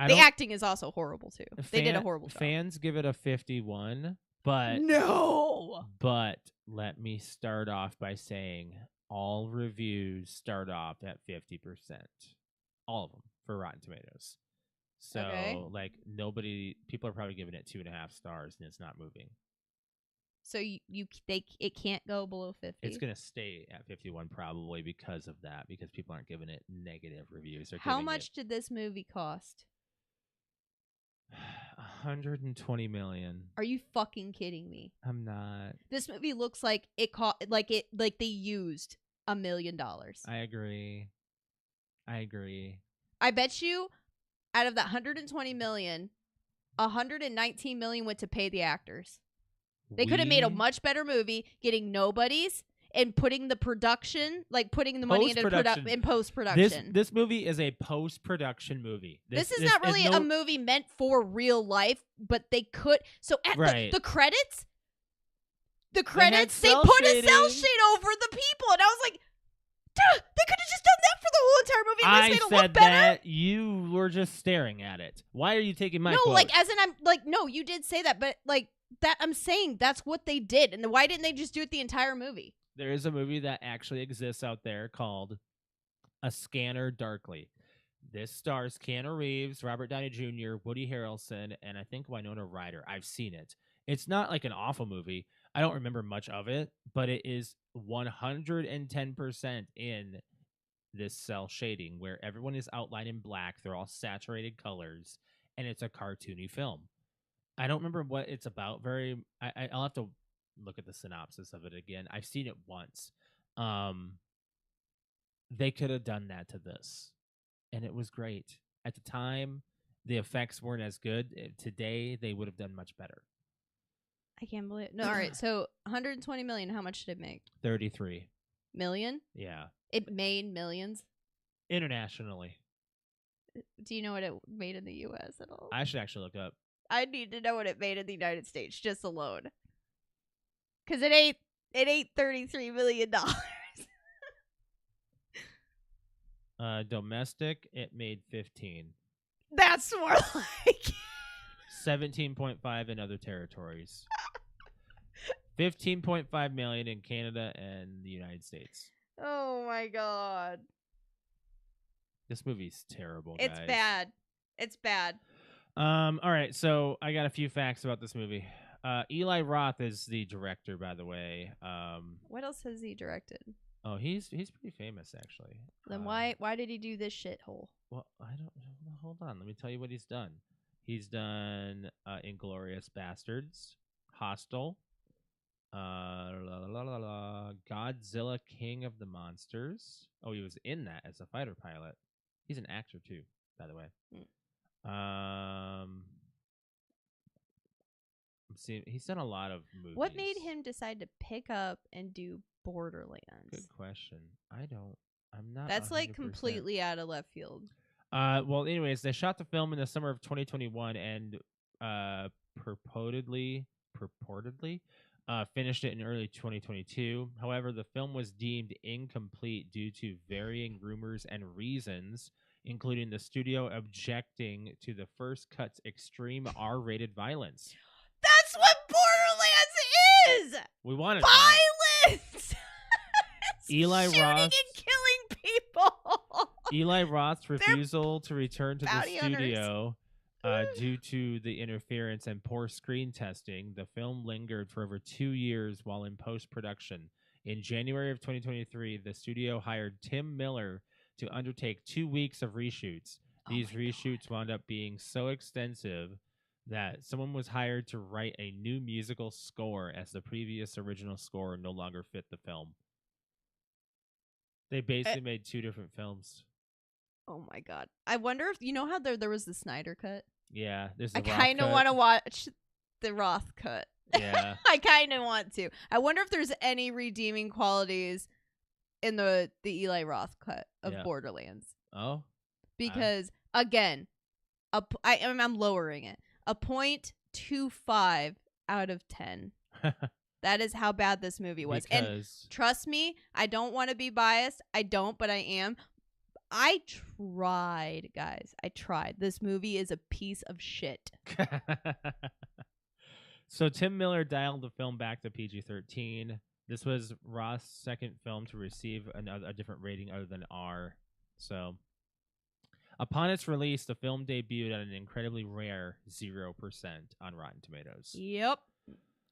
S3: The acting is also horrible too. They did a horrible job.
S2: Fans give it a 51, but But let me start off by saying all reviews start off at 50%. All of them for Rotten Tomatoes. So like people are probably giving it 2.5 stars and it's not moving.
S3: So it can't go below 50.
S2: It's gonna stay at 51 probably because of that, because people aren't giving it negative reviews.
S3: How much did this movie cost?
S2: $120 million.
S3: Are you fucking kidding me?
S2: I'm not.
S3: This movie looks like it cost like they used $1 million.
S2: I agree.
S3: I bet you out of that $120 million, $119 million went to pay the actors. They could have made a much better movie, getting nobodies and putting the production, like putting the money in post-production.
S2: This movie is a post-production movie.
S3: This is not really a movie meant for real life, but they could. So at the credits, they put a cell shade over the people, and I was like, duh, they could have just done that for the whole entire movie and just made it look better.
S2: That you were just staring at it. Why are you taking my quote?
S3: Like as in I'm like, no, you did say that, but like that I'm saying that's what they did, and why didn't they just do it the entire movie?
S2: There is a movie that actually exists out there called A Scanner Darkly. This stars Keanu Reeves, Robert Downey Jr., Woody Harrelson, and I think Winona Ryder. I've seen it. It's not like an awful movie. I don't remember much of it, but it is 110% in this cell shading where everyone is outlined in black. They're all saturated colors, and it's a cartoony film. I don't remember what it's about. I'll have to look at the synopsis of it again. I've seen it once. They could have done that to this, and it was great. At the time, the effects weren't as good. Today, they would have done much better.
S3: I can't believe it. No, all right. So 120 million. How much did it make?
S2: 33
S3: million.
S2: Yeah.
S3: It made millions
S2: internationally.
S3: Do you know what it made in the U.S. at all?
S2: I should actually look up.
S3: I need to know what it made in the United States just alone, because it ain't $33 million.
S2: Domestic, it made 15.
S3: That's more like
S2: 17.5 in other territories. 15.5 million in Canada and the United States.
S3: Oh my god.
S2: This movie's terrible, guys.
S3: It's bad. It's bad.
S2: All right, so I got a few facts about this movie. Eli Roth is the director, by the way.
S3: What else has he directed?
S2: Oh, he's pretty famous, actually.
S3: Then why did he do this shithole?
S2: Well, I don't know. Hold on. Let me tell you what he's done. He's done Inglourious Bastards, Hostel, Godzilla King of the Monsters. Oh, he was in that as a fighter pilot. He's an actor, too, by the way. He's done a lot of movies.
S3: What made him decide to pick up and do Borderlands?
S2: Good question. I'm not.
S3: That's
S2: 100%.
S3: like completely out of left field.
S2: Well, anyways, they shot the film in the summer of 2021 and purportedly finished it in early 2022. However, the film was deemed incomplete due to varying rumors and reasons, including the studio objecting to the first cut's extreme R-rated violence.
S3: That's what Borderlands is!
S2: We wanted
S3: violence!
S2: Eli
S3: shooting
S2: Roth
S3: and killing people!
S2: Eli Roth's refusal to return to the studio Due to the interference and poor screen testing, the film lingered for over 2 years while in post-production. In January of 2023, the studio hired Tim Miller to undertake 2 weeks of reshoots. These reshoots wound up being so extensive that someone was hired to write a new musical score as the previous original score no longer fit the film. They basically made 2 different films.
S3: Oh my god! I wonder if you know how there was the Snyder cut.
S2: Yeah, there's
S3: I
S2: the Roth
S3: kind of
S2: cut.
S3: want to watch the Roth cut.
S2: Yeah.
S3: I kind of want to. I wonder if there's any redeeming qualities in the Eli Roth cut of Borderlands.
S2: Oh.
S3: Because again, I'm lowering it. A 0.25 out of 10. That is how bad this movie was.
S2: Because
S3: and trust me, I don't want to be biased. I don't, but I am. I tried, guys. I tried. This movie is a piece of shit.
S2: So Tim Miller dialed the film back to PG-13. This was Roth's second film to receive a different rating other than R. So, upon its release, the film debuted at an incredibly rare 0% on Rotten Tomatoes.
S3: Yep.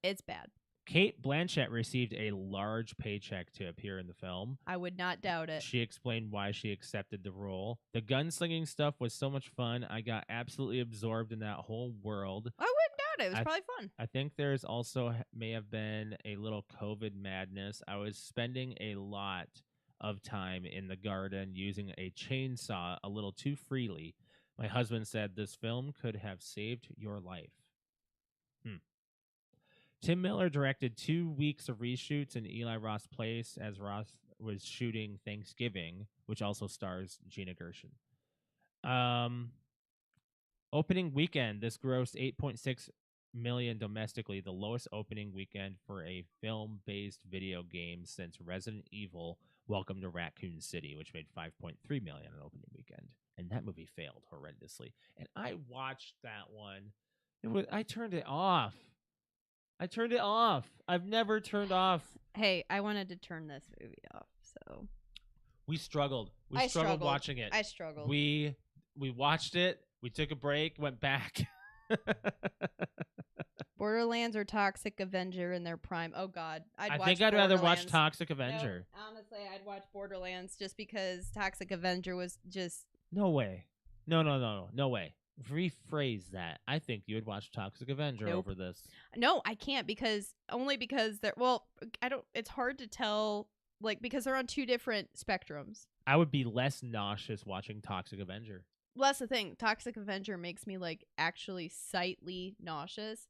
S3: It's bad.
S2: Kate Blanchett received a large paycheck to appear in the film.
S3: I would not doubt it.
S2: She explained why she accepted the role. The gunslinging stuff was so much fun. I got absolutely absorbed in that whole world.
S3: I wouldn't doubt it. It was probably fun.
S2: I think there's also may have been a little COVID madness. I was spending a lot of time in the garden using a chainsaw a little too freely. My husband said this film could have saved your life. Tim Miller directed 2 weeks of reshoots in Eli Roth's place as Roth was shooting Thanksgiving, which also stars Gina Gershon. Opening weekend, this grossed $8.6 million domestically, the lowest opening weekend for a film-based video game since Resident Evil: Welcome to Raccoon City, which made $5.3 million on opening weekend. And that movie failed horrendously. And I watched that one. I turned it off. I've never turned off.
S3: Hey, I wanted to turn this movie off, so
S2: we struggled. We struggled watching it.
S3: I struggled.
S2: We watched it. We took a break. Went back.
S3: Borderlands or Toxic Avenger in their prime. Oh God,
S2: I think I'd rather watch Toxic Avenger.
S3: No, honestly, I'd watch Borderlands just because Toxic Avenger was just
S2: no way. No way. Rephrase that. I think you would watch Toxic Avenger over this.
S3: No, I can't because they're I don't. It's hard to tell because they're on 2 different spectrums.
S2: I would be less nauseous watching Toxic Avenger.
S3: Well, that's the thing. Toxic Avenger makes me actually slightly nauseous.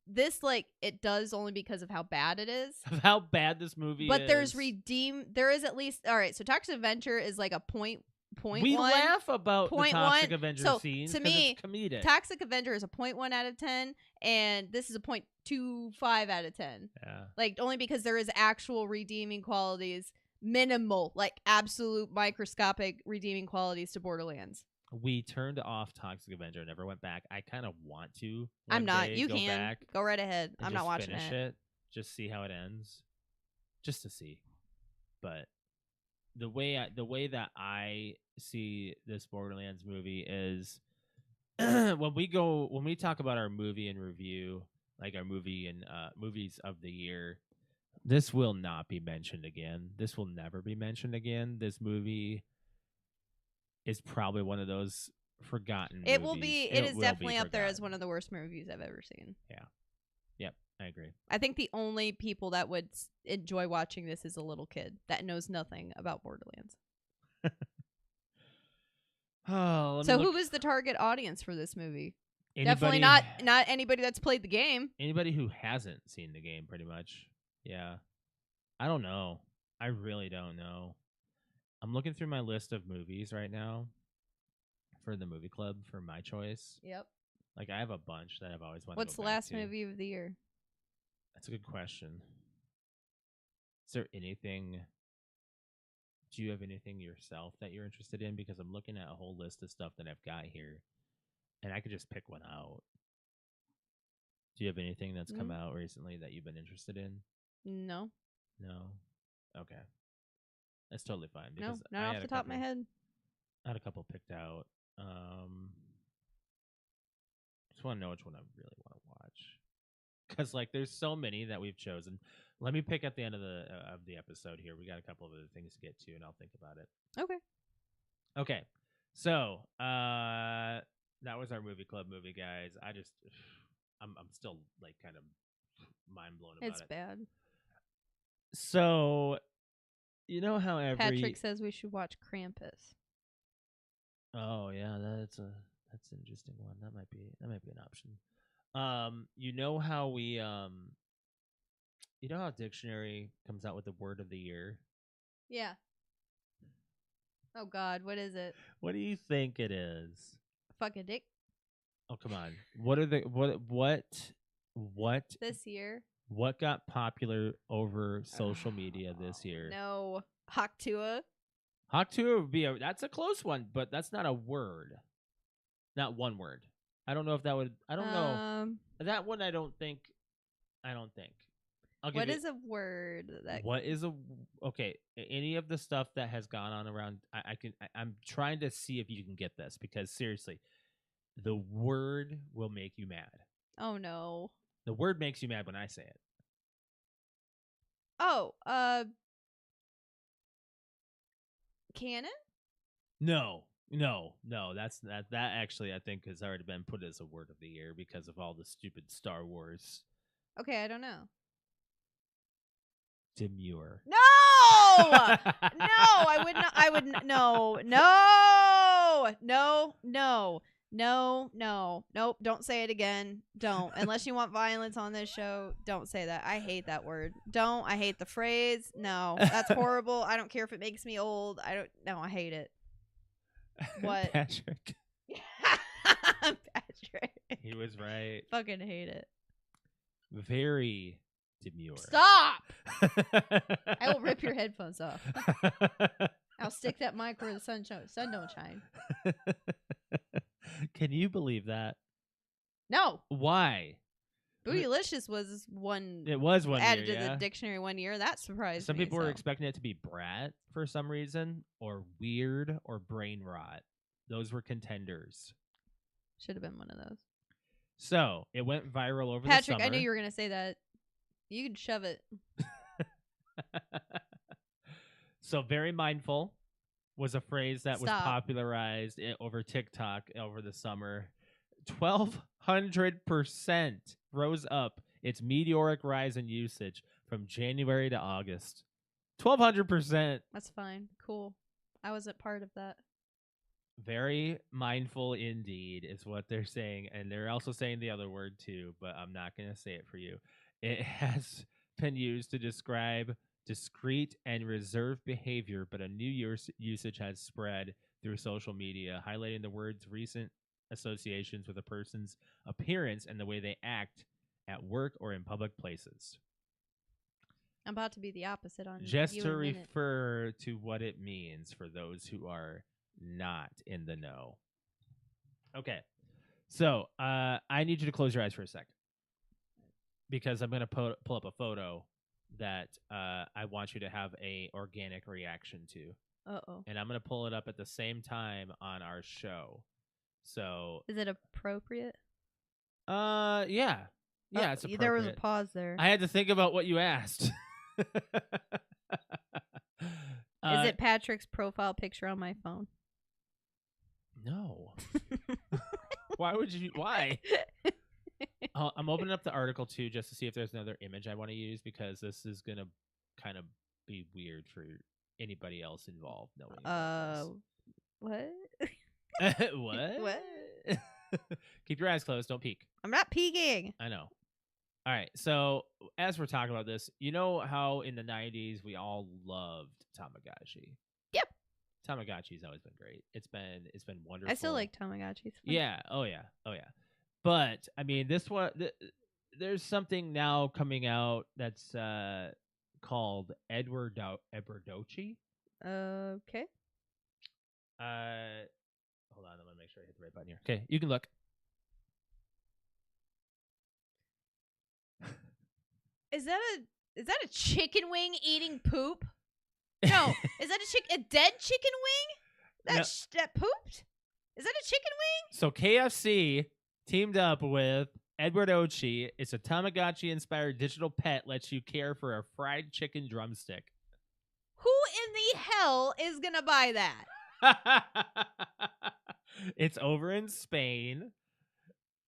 S3: This it does only because of how bad it is.
S2: Of how bad this movie is.
S3: But there's there is at least all right. So Toxic Avenger is a point
S2: we
S3: one,
S2: laugh about the Toxic Avenger
S3: so
S2: scenes
S3: to me,
S2: it's comedic.
S3: Toxic Avenger is a 0.1 out of 10, and this is a 0.25 out of 10.
S2: Yeah.
S3: Only because there is actual redeeming qualities, minimal, absolute microscopic redeeming qualities to Borderlands.
S2: We turned off Toxic Avenger, never went back. I kind of want to.
S3: I'm not. You can go right ahead. I'm not watching
S2: it. Just see how it ends, just to see. But the way that I see this Borderlands movie is when we talk about our movie and review, our movie and movies of the year, this will not be mentioned again. This will never be mentioned again. This movie is probably one of those forgotten movies.
S3: It will be. It is definitely up there as one of the worst movies I've ever seen.
S2: Yeah. Yep, I agree.
S3: I think the only people that would enjoy watching this is a little kid that knows nothing about Borderlands. So who is the target audience for this movie? Definitely not anybody that's played the game.
S2: Anybody who hasn't seen the game, pretty much. Yeah. I don't know. I really don't know. I'm looking through my list of movies right now for the movie club for my choice.
S3: Yep.
S2: I have a bunch that I've always wanted
S3: What's
S2: to go
S3: the last
S2: back to.
S3: movie of the year?
S2: That's a good question. Is there anything... Do you have anything yourself that you're interested in? Because I'm looking at a whole list of stuff that I've got here, and I could just pick one out. Do you have anything that's come out recently that you've been interested in?
S3: No.
S2: No? Okay. That's totally fine.
S3: No,
S2: Because
S3: not off the top of my head.
S2: I had a couple picked out. Just want to know which one I really want to watch. Because like, there's so many that we've chosen. Let me pick at the end of the episode here. We got a couple of other things to get to, and I'll think about it. Okay. So that was our movie club movie, guys. I'm still like kind of mind blown about it.
S3: It's bad.
S2: So, you know how
S3: Patrick says we should watch Krampus.
S2: Oh yeah, that's an interesting one. That might be an option. You know how you know how Dictionary comes out with the word of the year?
S3: Yeah. Oh God, what is it?
S2: What do you think it is?
S3: Fucking dick.
S2: Oh come on. What are the what
S3: This year?
S2: What got popular over social media this year?
S3: No. Haktua.
S2: Haktua would be that's a close one, but that's not a word. Not one word. I don't know if that would. I don't know. That one I don't think. I'll give
S3: what
S2: you,
S3: is a word that?
S2: What is a okay? Any of the stuff that has gone on around, I'm trying to see if you can get this because seriously, the word will make you mad.
S3: Oh no.
S2: The word makes you mad when I say it.
S3: Oh, canon?
S2: No. That actually I think has already been put as a word of the year because of all the stupid Star Wars.
S3: Okay, I don't know.
S2: Demure.
S3: No, I would not. I would nope. Don't say it again. Don't, unless you want violence on this show. Don't say that. I hate that word. I hate the phrase. No, that's horrible. I don't care if it makes me old. I hate it. What?
S2: Patrick.
S3: Patrick.
S2: He was right.
S3: Fucking hate it.
S2: Very demure.
S3: Stop! I will rip your headphones off. I'll stick that mic where the sun don't shine.
S2: Can you believe that?
S3: No.
S2: Why?
S3: Bootylicious was one.
S2: It was one
S3: added
S2: year,
S3: to the dictionary 1 year. That surprised
S2: Some
S3: me.
S2: people were expecting it to be brat for some reason, or weird, or brain rot. Those were contenders.
S3: Should have been one of those.
S2: So it went viral over
S3: Patrick,
S2: the summer.
S3: I knew you were going to say that. You can shove it.
S2: So very mindful was a phrase that was
S3: Stop.
S2: popularized over TikTok over the summer. 1,200% rose up its meteoric rise in usage from January to August. 1,200%.
S3: That's fine. Cool. I wasn't part of that.
S2: Very mindful indeed is what they're saying. And they're also saying the other word too, but I'm not going to say it for you. It has been used to describe discreet and reserved behavior, but a new usage has spread through social media, highlighting the word's recent associations with a person's appearance and the way they act at work or in public places.
S3: I'm about to be the opposite on
S2: just
S3: you
S2: to
S3: in a minute.
S2: refer to what it means for those who are not in the know. Okay, so I need you to close your eyes for a second because I'm going to pull up a photo that I want you to have a organic reaction to.
S3: Uh-oh.
S2: And I'm going to pull it up at the same time on our show. So
S3: is it appropriate?
S2: Yeah. Yeah, it's appropriate.
S3: There was a pause there.
S2: I had to think about what you asked.
S3: Is it Patrick's profile picture on my phone?
S2: No. Why would you? Why? I'm opening up the article too, just to see if there's another image I want to use because this is gonna kind of be weird for anybody else involved knowing.
S3: What?
S2: What?
S3: What?
S2: Keep your eyes closed. Don't peek.
S3: I'm not peeking.
S2: I know. All right. So as we're talking about this, you know how in the 90s we all loved Tamagotchi.
S3: Yep.
S2: Tamagotchi's always been great. It's been wonderful.
S3: I still like Tamagotchis.
S2: Yeah. Oh yeah. But I mean, this one, there's something now coming out that's called Edwardochi.
S3: Okay.
S2: Hold on, I'm gonna make sure I hit the right button here. Okay, you can look.
S3: Is that a chicken wing eating poop? No, is that a dead chicken wing that pooped? Is that a chicken wing?
S2: So KFC teamed up with Edward Ochi. It's a Tamagotchi-inspired digital pet lets you care for a fried chicken drumstick.
S3: Who in the hell is going to buy that?
S2: It's over in Spain,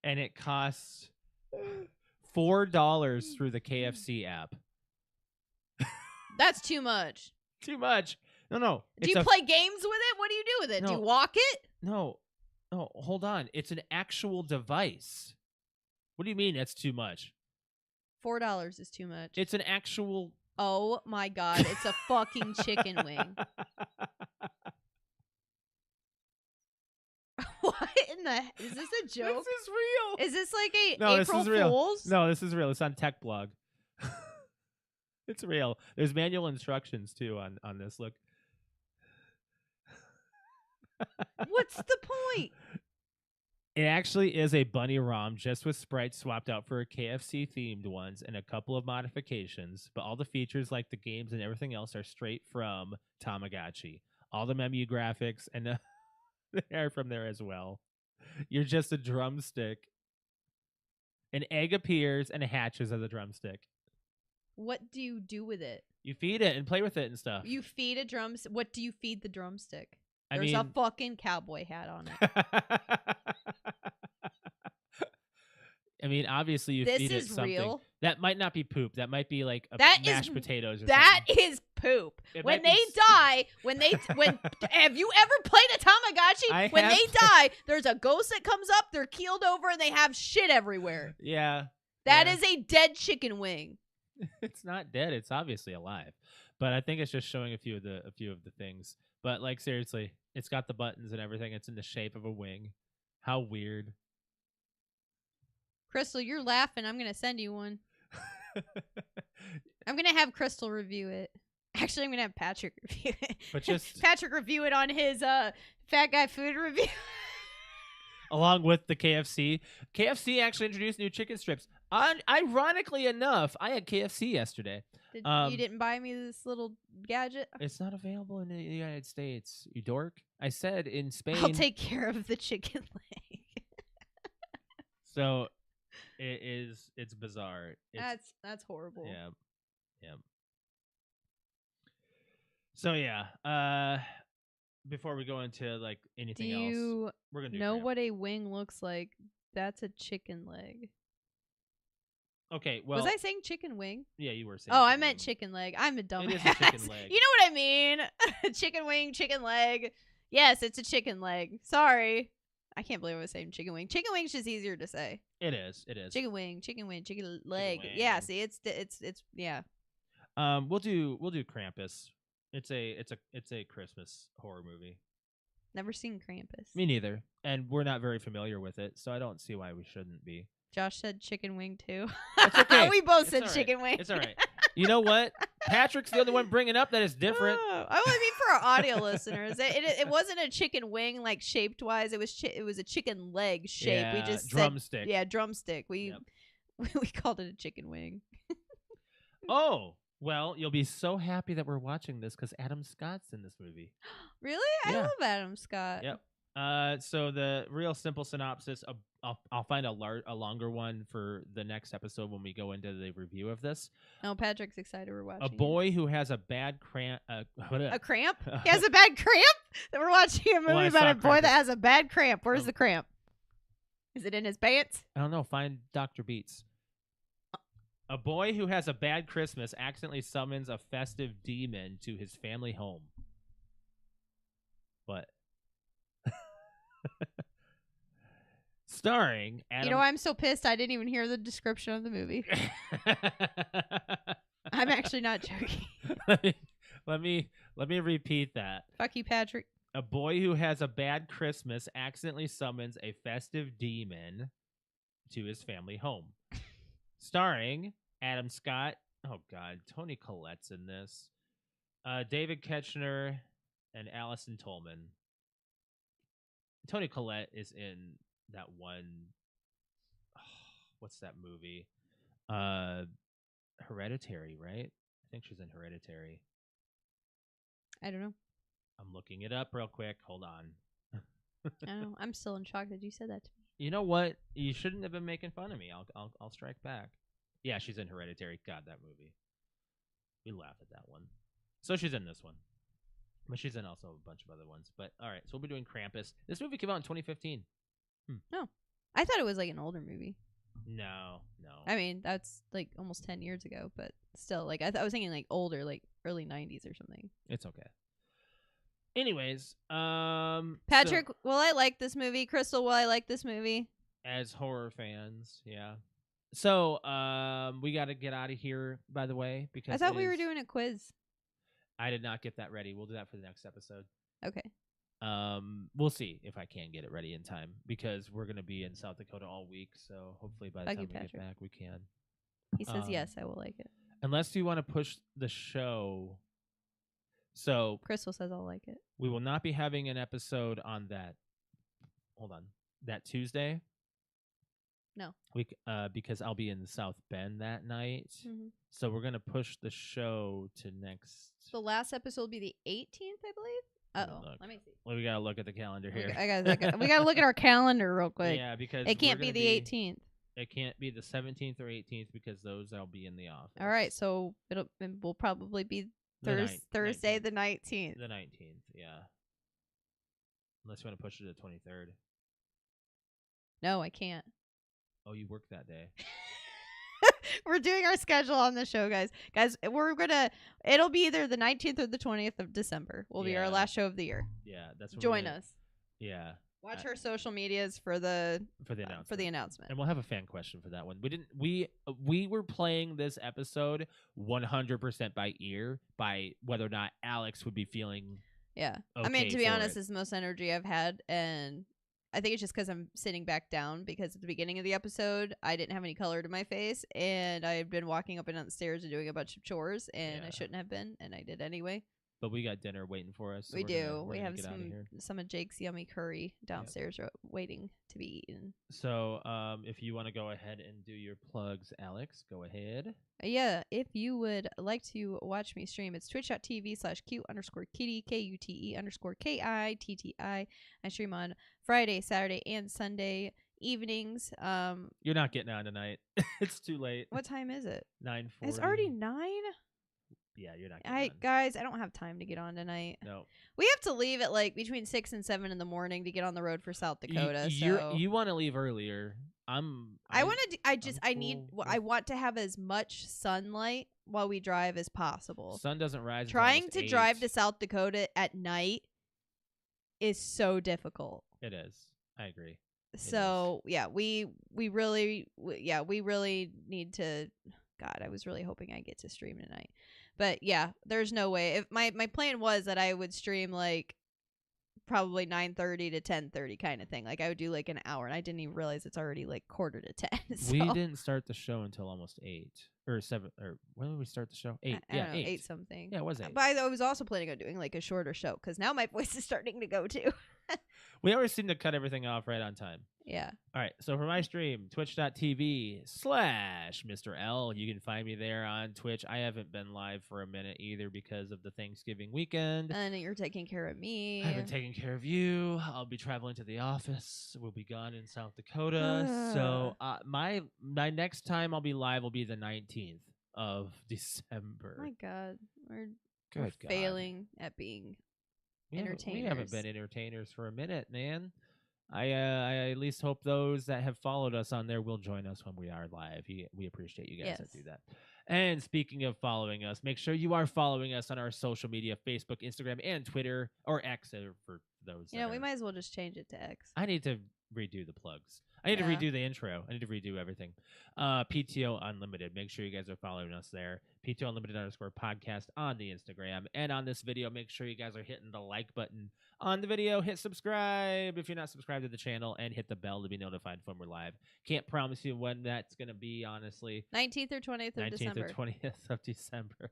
S2: and it costs $4 through the KFC app.
S3: That's too much.
S2: Too much. No.
S3: Do you play games with it? What do you do with it?
S2: No.
S3: Do you walk it?
S2: No, hold on. It's an actual device. What do you mean that's too much?
S3: $4 is too much.
S2: It's an actual...
S3: Oh my God, it's a fucking chicken wing. What in the... Is this a joke?
S2: This is real.
S3: Is this like a
S2: No,
S3: April
S2: this is real.
S3: Fool's?
S2: No, this is real. It's on Tech Blog. It's real. There's manual instructions, too, on this. Look.
S3: What's the point?
S2: It actually is a bunny ROM just with sprites swapped out for KFC-themed ones and a couple of modifications, but all the features like the games and everything else are straight from Tamagotchi. All the menu graphics and they are from there as well. You're just a drumstick. An egg appears and hatches as a drumstick.
S3: What do you do with it?
S2: You feed it and play with it and stuff.
S3: You feed a drumstick. What do you feed the drumstick?
S2: I
S3: There's
S2: mean,
S3: a fucking cowboy hat on it.
S2: I mean, obviously you
S3: This
S2: feed it
S3: is
S2: something.
S3: real.
S2: That might not be poop. That might be like mashed potatoes or
S3: that
S2: something.
S3: is poop.
S2: It
S3: When
S2: might be
S3: they die, when have you ever played a Tamagotchi? When they die, there's a ghost that comes up, they're keeled over, and they have shit everywhere.
S2: Yeah.
S3: That
S2: yeah.
S3: is a dead chicken wing.
S2: It's not dead. It's obviously alive. But I think it's just showing a few of the things. But like seriously, it's got the buttons and everything. It's in the shape of a wing. How weird.
S3: Crystal, you're laughing. I'm going to send you one. I'm going to have Crystal review it. Actually, I'm going to have Patrick review it.
S2: But just
S3: Patrick review it on his Fat Guy Food review.
S2: along with the KFC. KFC actually introduced new chicken strips. Ironically enough, I had KFC yesterday.
S3: You didn't buy me this little gadget?
S2: It's not available in the United States, you dork. I said in Spain.
S3: I'll take care of the chicken leg.
S2: So it's bizarre.
S3: That's horrible.
S2: Yeah. So yeah, before we go into like anything else, we're gonna
S3: know what a wing looks like. That's a chicken leg.
S2: Okay, well,
S3: was I saying chicken wing?
S2: Yeah, you were saying.
S3: Oh, I meant chicken leg. I'm a dumbass.
S2: It is a chicken leg.
S3: You know what I mean? Chicken wing, chicken leg. Yes, it's a chicken leg. Sorry, I can't believe I was saying chicken wing. Chicken wing's just easier to say.
S2: It is.
S3: Chicken wing, chicken leg. Chicken wing. Yeah, see, it's yeah.
S2: We'll do Krampus. It's a Christmas horror movie.
S3: Never seen Krampus.
S2: Me neither, and we're not very familiar with it, so I don't see why we shouldn't be.
S3: Josh said chicken wing too.
S2: It's okay.
S3: We both said
S2: It's
S3: chicken wing.
S2: It's all right. You know what? Patrick's the only one bringing up that it's different.
S3: Oh, I mean, for our audio listeners, it wasn't a chicken wing like shaped wise. It was a chicken leg shape.
S2: Yeah,
S3: we just
S2: drumstick.
S3: Said, yeah, drumstick. We
S2: Yep.
S3: we called it a chicken wing.
S2: Oh, well, you'll be so happy that we're watching this because Adam Scott's in this movie.
S3: Really? I
S2: Yeah.
S3: love Adam Scott.
S2: Yep. So the real simple synopsis. I'll find a longer one for the next episode when we go into the review of this.
S3: Oh, Patrick's excited we're watching.
S2: A boy who has a bad cramp.
S3: A cramp? He has a bad cramp? That we're watching a movie about a boy that has a bad cramp. Where's the cramp? Is it in his pants?
S2: I don't know. Find Dr. Beats. A boy who has a bad Christmas accidentally summons a festive demon to his family home. What? Starring Adam.
S3: You know, I'm so pissed I didn't even hear the description of the movie. I'm actually not joking.
S2: Let me repeat that.
S3: Fuck you, Patrick.
S2: A boy who has a bad Christmas accidentally summons a festive demon to his family home. Starring Adam Scott. Oh God, Toni Collette's in this. David Ketchner and Allison Tolman. Toni Collette is in that one. What's that movie? Hereditary, right? I think she's in Hereditary.
S3: I don't know.
S2: I'm looking it up real quick. Hold on.
S3: I don't know. I'm still in shock that you said that to me.
S2: You know what? You shouldn't have been making fun of me. I'll strike back. Yeah, she's in Hereditary. God, that movie. We laugh at that one. So she's in this one. But she's in also a bunch of other ones. But all right, so we'll be doing Krampus. This movie came out in 2015.
S3: Oh, I thought it was like an older movie.
S2: No.
S3: I mean, that's like almost 10 years ago, but still, like I was thinking like older, like early 90s or something.
S2: It's okay. Anyways,
S3: Patrick, will I like this movie? Crystal, will I like this movie?
S2: As horror fans, yeah. So, we got to get out of here, by the way, because
S3: I thought we were doing a quiz.
S2: I did not get that ready. We'll do that for the next episode.
S3: Okay.
S2: We'll see if I can get it ready in time because we're gonna be in South Dakota all week. So hopefully by the time we get back, we can.
S3: He says yes, I will like it.
S2: Unless you want to push the show. So
S3: Crystal says I'll like it.
S2: We will not be having an episode on that. Hold on, that Tuesday.
S3: No.
S2: Because I'll be in South Bend that night.
S3: Mm-hmm.
S2: So we're gonna push the show to next.
S3: The last episode will be the 18th, I believe. Let me see.
S2: Well, we gotta look at the calendar here.
S3: We gotta look at our calendar real quick.
S2: Yeah, because
S3: it can't be the 18th.
S2: It can't be the 17th or 18th because those I'll be in the office.
S3: All right, so it will probably be Thursday the 19th.
S2: The 19th, yeah. Unless you want to push it to the 23rd.
S3: No, I can't.
S2: Oh, you work that day.
S3: We're doing our schedule on the show, guys. It'll be either the 19th or the 20th of December. Will be our last show of the year.
S2: Yeah, that's what
S3: Join us.
S2: Yeah.
S3: Watch our social medias for the announcement.
S2: And we'll have a fan question for that one. We were playing this episode 100% by ear by whether or not Alex would be feeling
S3: Yeah.
S2: Okay,
S3: I mean, to be honest, it's the most energy I've had, and I think it's just because I'm sitting back down because at the beginning of the episode, I didn't have any color to my face, and I had been walking up and down the stairs and doing a bunch of chores, and I shouldn't have been, and I did anyway.
S2: But we got dinner waiting for us. So
S3: we do.
S2: We have
S3: some of Jake's yummy curry downstairs waiting to be eaten.
S2: So if you want to go ahead and do your plugs, Alex, go ahead.
S3: Yeah, if you would like to watch me stream, it's twitch.tv/Q_kitty, KUTE_KITTI. I stream on Friday, Saturday, and Sunday evenings.
S2: You're not getting on tonight. It's too late.
S3: What time is it?
S2: 9:40.
S3: It's already 9?
S2: Yeah, you're not getting on.
S3: Guys, I don't have time to get on tonight.
S2: No.
S3: We have to leave at like between 6 and 7 in the morning to get on the road for South Dakota.
S2: You want to leave earlier. I want to have as much sunlight while we drive as possible. Sun doesn't rise.
S3: Trying to drive to South Dakota at night is so difficult.
S2: It is. I agree.
S3: So yeah, we really need to. God, I was really hoping I get to stream tonight. But yeah, there's no way. If my plan was that I would stream like probably 9:30 to 10:30 kind of thing. Like I would do like an hour, and I didn't even realize it's already like 9:45. So.
S2: We didn't start the show until almost 8 or 7 or when did we start the show? 8.
S3: I don't know, 8 something.
S2: Yeah, it was 8.
S3: But I was also planning on doing like a shorter show because now my voice is starting to go too.
S2: We always seem to cut everything off right on time.
S3: Yeah.
S2: All right. So for my stream, twitch.tv/Mr. L. You can find me there on Twitch. I haven't been live for a minute either because of the Thanksgiving weekend.
S3: And you're taking care of me.
S2: I've been taking care of you. I'll be traveling to the office. We'll be gone in South Dakota. So my next time I'll be live will be the 19th of December.
S3: My God. We're failing at being entertainers.
S2: We haven't been entertainers for a minute, man. I at least hope those that have followed us on there will join us when we are live. We appreciate you guys that do that. And speaking of following us, make sure you are following us on our social media, Facebook, Instagram, and Twitter, or X for those.
S3: Yeah, we might as well just change it to X.
S2: I need to redo the plugs. I need to redo the intro. I need to redo everything. PTOUnlimited. Make sure you guys are following us there. PTOUnlimited_podcast on the Instagram. And on this video, make sure you guys are hitting the like button on the video. Hit subscribe if you're not subscribed to the channel. And hit the bell to be notified when we're live. Can't promise you when that's going to be, honestly.
S3: 19th or 20th of December.
S2: 19th or 20th of December.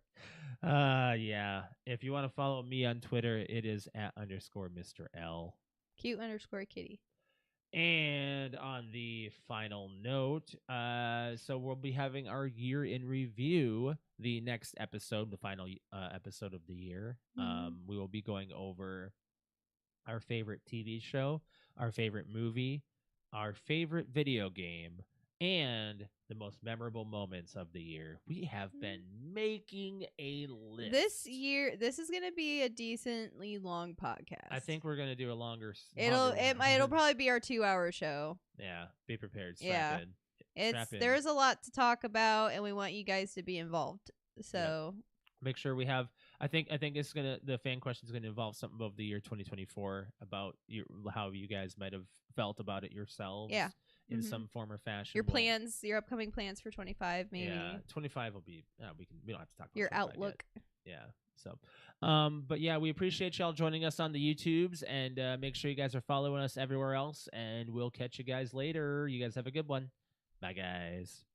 S2: Yeah. If you want to follow me on Twitter, it is @_Mr. L.
S3: Q_kitty.
S2: And on the final note, so we'll be having our year in review, the next episode, the final episode of the year. We will be going over our favorite TV show, our favorite movie, our favorite video game, and the most memorable moments of the year. We have been making a list.
S3: This is gonna be a decently long podcast.
S2: I think we're gonna do a longer.
S3: It'll
S2: one.
S3: probably be our 2-hour show.
S2: Yeah, be prepared.
S3: Yeah.
S2: Strap in.
S3: There's a lot to talk about, and we want you guys to be involved. So
S2: make sure we have. I think the fan question is gonna involve something of the year 2024 about how you guys might have felt about it yourselves.
S3: Yeah.
S2: In some form or fashion.
S3: Your plans, your upcoming plans for 25, maybe.
S2: Yeah, 25 will be. We don't have to talk about
S3: your outlook.
S2: Yet. Yeah. So, but yeah, we appreciate y'all joining us on the YouTubes, and make sure you guys are following us everywhere else. And we'll catch you guys later. You guys have a good one. Bye, guys.